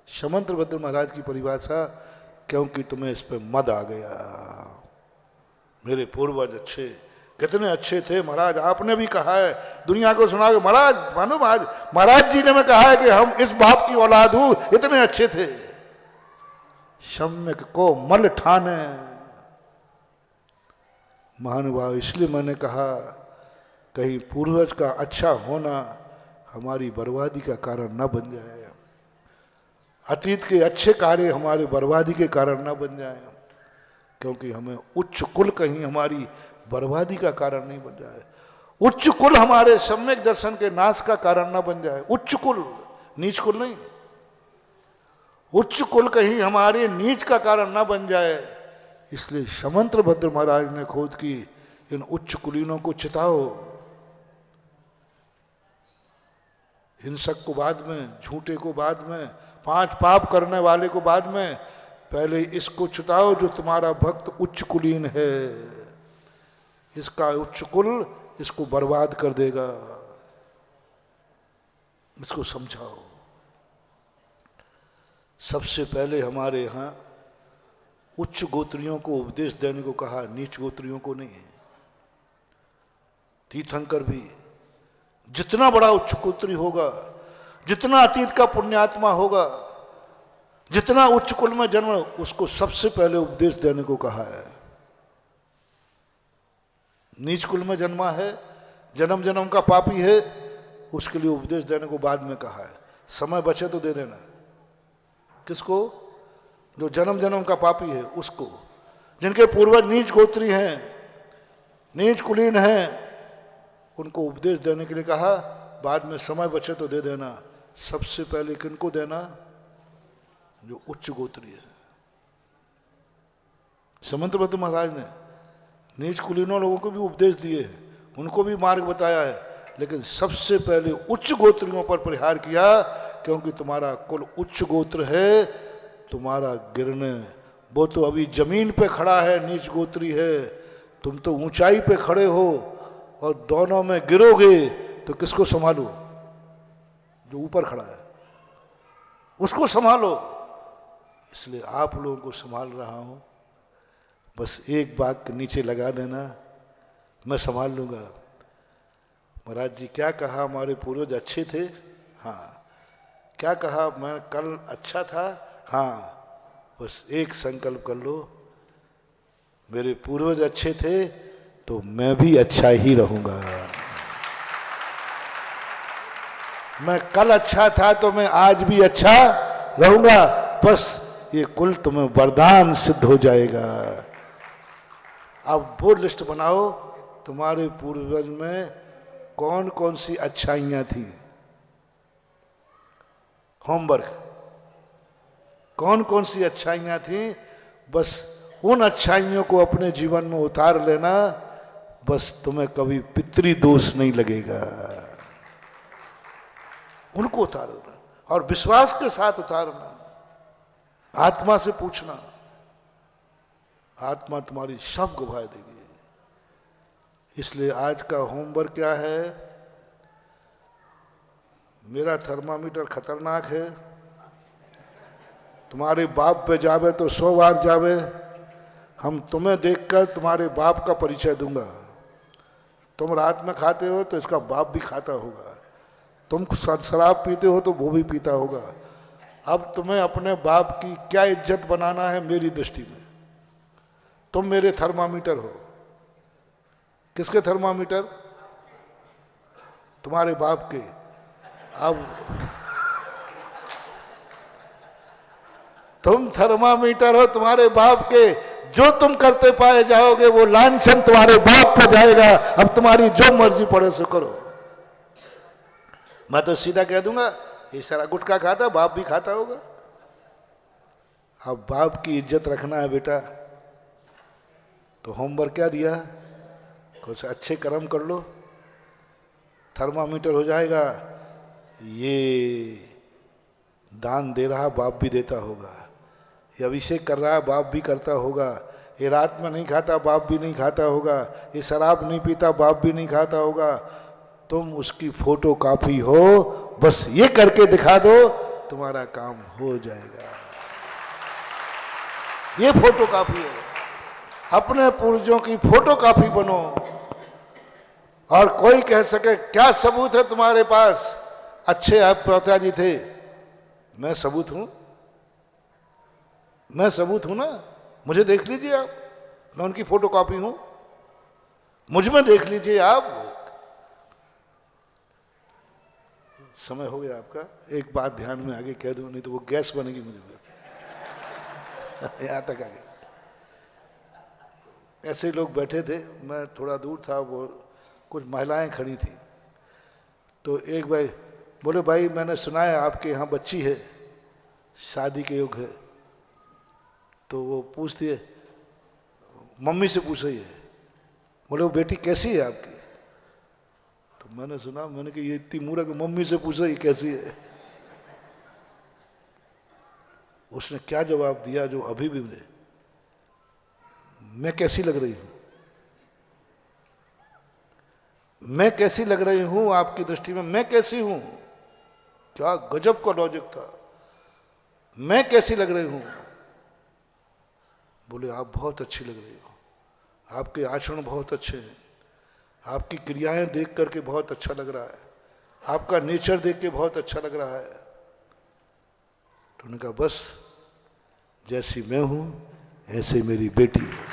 शमंत्रभद्र महाराज की परिभाषा, क्योंकि तुम्हें इस पे मद आ गया। मेरे पूर्वज अच्छे, कितने अच्छे थे महाराज। आपने भी कहा है, दुनिया को सुना के महाराज, मानो महाराज जी ने मैं कहा है कि हम इस बाप की औलाद हूं, इतने अच्छे थे। सम्यक को मल ठाने। महानुभाव, इसलिए मैंने कहा कहीं पूर्वज का अच्छा होना हमारी बर्बादी का कारण न बन जाए, अतीत के अच्छे कार्य हमारे बर्बादी के कारण न बन जाए, क्योंकि हमें उच्च कुल कहीं हमारी बर्बादी का कारण नहीं बन जाए, उच्च कुल हमारे सम्यक दर्शन के नाश का कारण न बन जाए। उच्च कुल, नीच कुल नहीं, उच्च कुल कहीं हमारे नीच का कारण न बन जाए। इसलिए शमंत्रभद्र महाराज ने खोज की, इन उच्च कुलीनों को चिताओ। हिंसक को बाद में, झूठे को बाद में, 5 पाप करने वाले को बाद में, पहले इसको चिताओ जो तुम्हारा भक्त उच्च कुलीन है। इसका उच्च कुल इसको बर्बाद कर देगा, इसको समझाओ। सबसे पहले हमारे यहां उच्च गोत्रियों को उपदेश देने को कहा, नीच गोत्रियों को नहीं। तीर्थंकर भी जितना बड़ा उच्च गोत्री होगा, जितना अतीत का पुण्यात्मा होगा, जितना उच्च कुल में जन्म, उसको सबसे पहले उपदेश देने को कहा है। नीच कुल में जन्मा है, जन्म जन्म का पापी है, उसके लिए उपदेश देने को बाद में कहा है। समय बचे तो दे देना। किसको? जो जन्म जन्म का पापी है उसको, जिनके पूर्वज नीच गोत्री हैं, नीच कुलीन हैं, उनको उपदेश देने के लिए कहा। बाद में समय बचे तो दे देना। सबसे पहले किनको देना? जो उच्च गोत्री है। शमंत्रभद्र महाराज ने नीच कुलीनों लोगों को भी उपदेश दिए हैं, उनको भी मार्ग बताया है, लेकिन सबसे पहले उच्च गोत्रियों पर प्रहार किया, क्योंकि तुम्हारा कुल उच्च गोत्र है। तुम्हारा गिरने, वो तो अभी जमीन पे खड़ा है, नीच गोत्री है, तुम तो ऊंचाई पे खड़े हो, और दोनों में गिरोगे तो किसको संभालो? जो ऊपर खड़ा है उसको संभालो। इसलिए आप लोगों को संभाल रहा हूं, बस एक बात के नीचे लगा देना, मैं संभाल लूंगा। महाराज जी क्या कहा? हमारे पूर्वज अच्छे थे। हाँ। क्या कहा? मैं कल अच्छा था। हाँ। बस एक संकल्प कर लो, मेरे पूर्वज अच्छे थे तो मैं भी अच्छा ही रहूंगा। मैं कल अच्छा था तो मैं आज भी अच्छा रहूंगा। बस ये कुल तुम्हें वरदान सिद्ध हो जाएगा। अब वो लिस्ट बनाओ, तुम्हारे पूर्वज में कौन कौन सी अच्छाइयां थी। होमवर्क, कौन कौन सी अच्छाइयां थी, बस उन अच्छाइयों को अपने जीवन में उतार लेना। बस तुम्हें कभी पितृ दोष नहीं लगेगा। उनको उतारना, और विश्वास के साथ उतारना। आत्मा से पूछना, आत्मा तुम्हारी सब गवाह देगी। इसलिए आज का होमवर्क क्या है? मेरा थर्मामीटर खतरनाक है, तुम्हारे बाप पे जावे तो 100 बार जावे। हम तुम्हें देखकर तुम्हारे बाप का परिचय दूंगा। तुम रात में खाते हो तो इसका बाप भी खाता होगा, तुम शराब पीते हो तो वो भी पीता होगा। अब तुम्हें अपने बाप की क्या इज्जत बनाना है मेरी दृष्टि में? तुम मेरे थर्मामीटर हो। किसके थर्मामीटर? तुम्हारे बाप के। अब तुम थर्मामीटर हो तुम्हारे बाप के। जो तुम करते पाए जाओगे वो लांछन तुम्हारे बाप पर जाएगा। अब तुम्हारी जो मर्जी पड़े सो करो। मैं तो सीधा कह दूंगा, ये सारा गुटखा खाता, बाप भी खाता होगा। अब बाप की इज्जत रखना है बेटा। तो होमवर्क क्या दिया, कुछ अच्छे कर्म कर लो, थर्मामीटर हो जाएगा, ये दान दे रहा बाप भी देता होगा, ये अभिषेक कर रहा बाप भी करता होगा, ये रात में नहीं खाता बाप भी नहीं खाता होगा, ये शराब नहीं पीता बाप भी नहीं खाता होगा। तुम उसकी फोटो कॉपी हो, बस ये करके दिखा दो, तुम्हारा काम हो जाएगा। ये फोटो कॉपी है, अपने पूर्वजों की फोटो कॉपी बनो। और कोई कह सके क्या सबूत है तुम्हारे पास, अच्छे आप पिताजी थे, मैं सबूत हूं, मैं सबूत हूं ना, मुझे देख लीजिए आप, मैं उनकी फोटो कॉपी हूं, मुझ में देख लीजिए आप। समय हो गया आपका, एक बात ध्यान में आगे कह दूं, नहीं तो वो गैस बनेगी मुझे यहां तक आगे। ऐसे लोग बैठे थे, मैं थोड़ा दूर था, वो कुछ महिलाएं खड़ी थी, तो एक भाई बोले भाई मैंने सुना है आपके यहाँ बच्ची है, शादी के योग है। तो वो पूछती है, मम्मी से पूछ रही है, बोले वो बेटी कैसी है आपकी। तो मैंने सुना, मैंने कहा ये इतनी मूर्ख मम्मी से पूछ रही कैसी है। उसने क्या जवाब दिया जो अभी भी मुझे, मैं कैसी लग रही हूं, मैं कैसी लग रही हूं आपकी दृष्टि में, मैं कैसी हूं। क्या गजब का लॉजिक था, मैं कैसी लग रही हूं। बोले आप बहुत अच्छी लग रही हो, आपके आचरण बहुत अच्छे हैं, आपकी क्रियाएं देख करके बहुत अच्छा लग रहा है, आपका नेचर देख के बहुत अच्छा लग रहा है। तो उन्होंने कहा बस जैसी मैं हूं ऐसे मेरी बेटी है।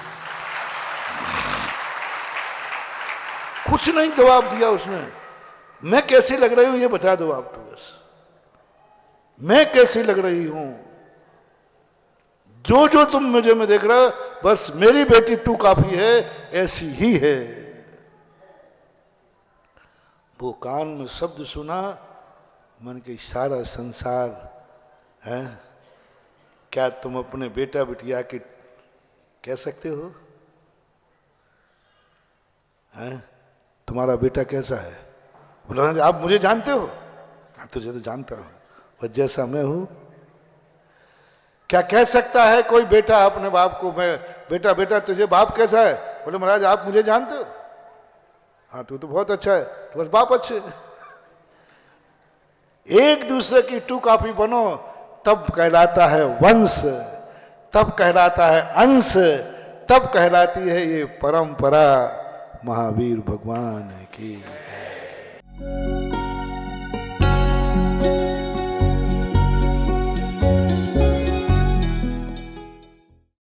कुछ नहीं जवाब दिया उसने, मैं कैसी लग रही हूं ये बता दो आप, तो बस मैं कैसी लग रही हूं, जो जो तुम मुझे में देख रहे हो, बस मेरी बेटी टू काफी है, ऐसी ही है। वो कान में शब्द सुना, मन के सारा संसार है, क्या तुम अपने बेटा बिटिया के कह सकते हो हैं? तुम्हारा बेटा कैसा है? बोला आप मुझे जानते हो? हाँ तुझे तो जानता हूं, और जैसा मैं हूं। क्या कह सकता है कोई बेटा अपने बाप को, मैं बेटा बेटा तुझे बाप कैसा है? बोले महाराज आप मुझे जानते हो? हाँ तू तो बहुत अच्छा है, तो बस बाप अच्छे। एक दूसरे की टू कॉपी बनो, तब कहलाता है वंश, तब कहलाता है अंश, तब कहलाती है ये परंपरा। महावीर भगवान की है।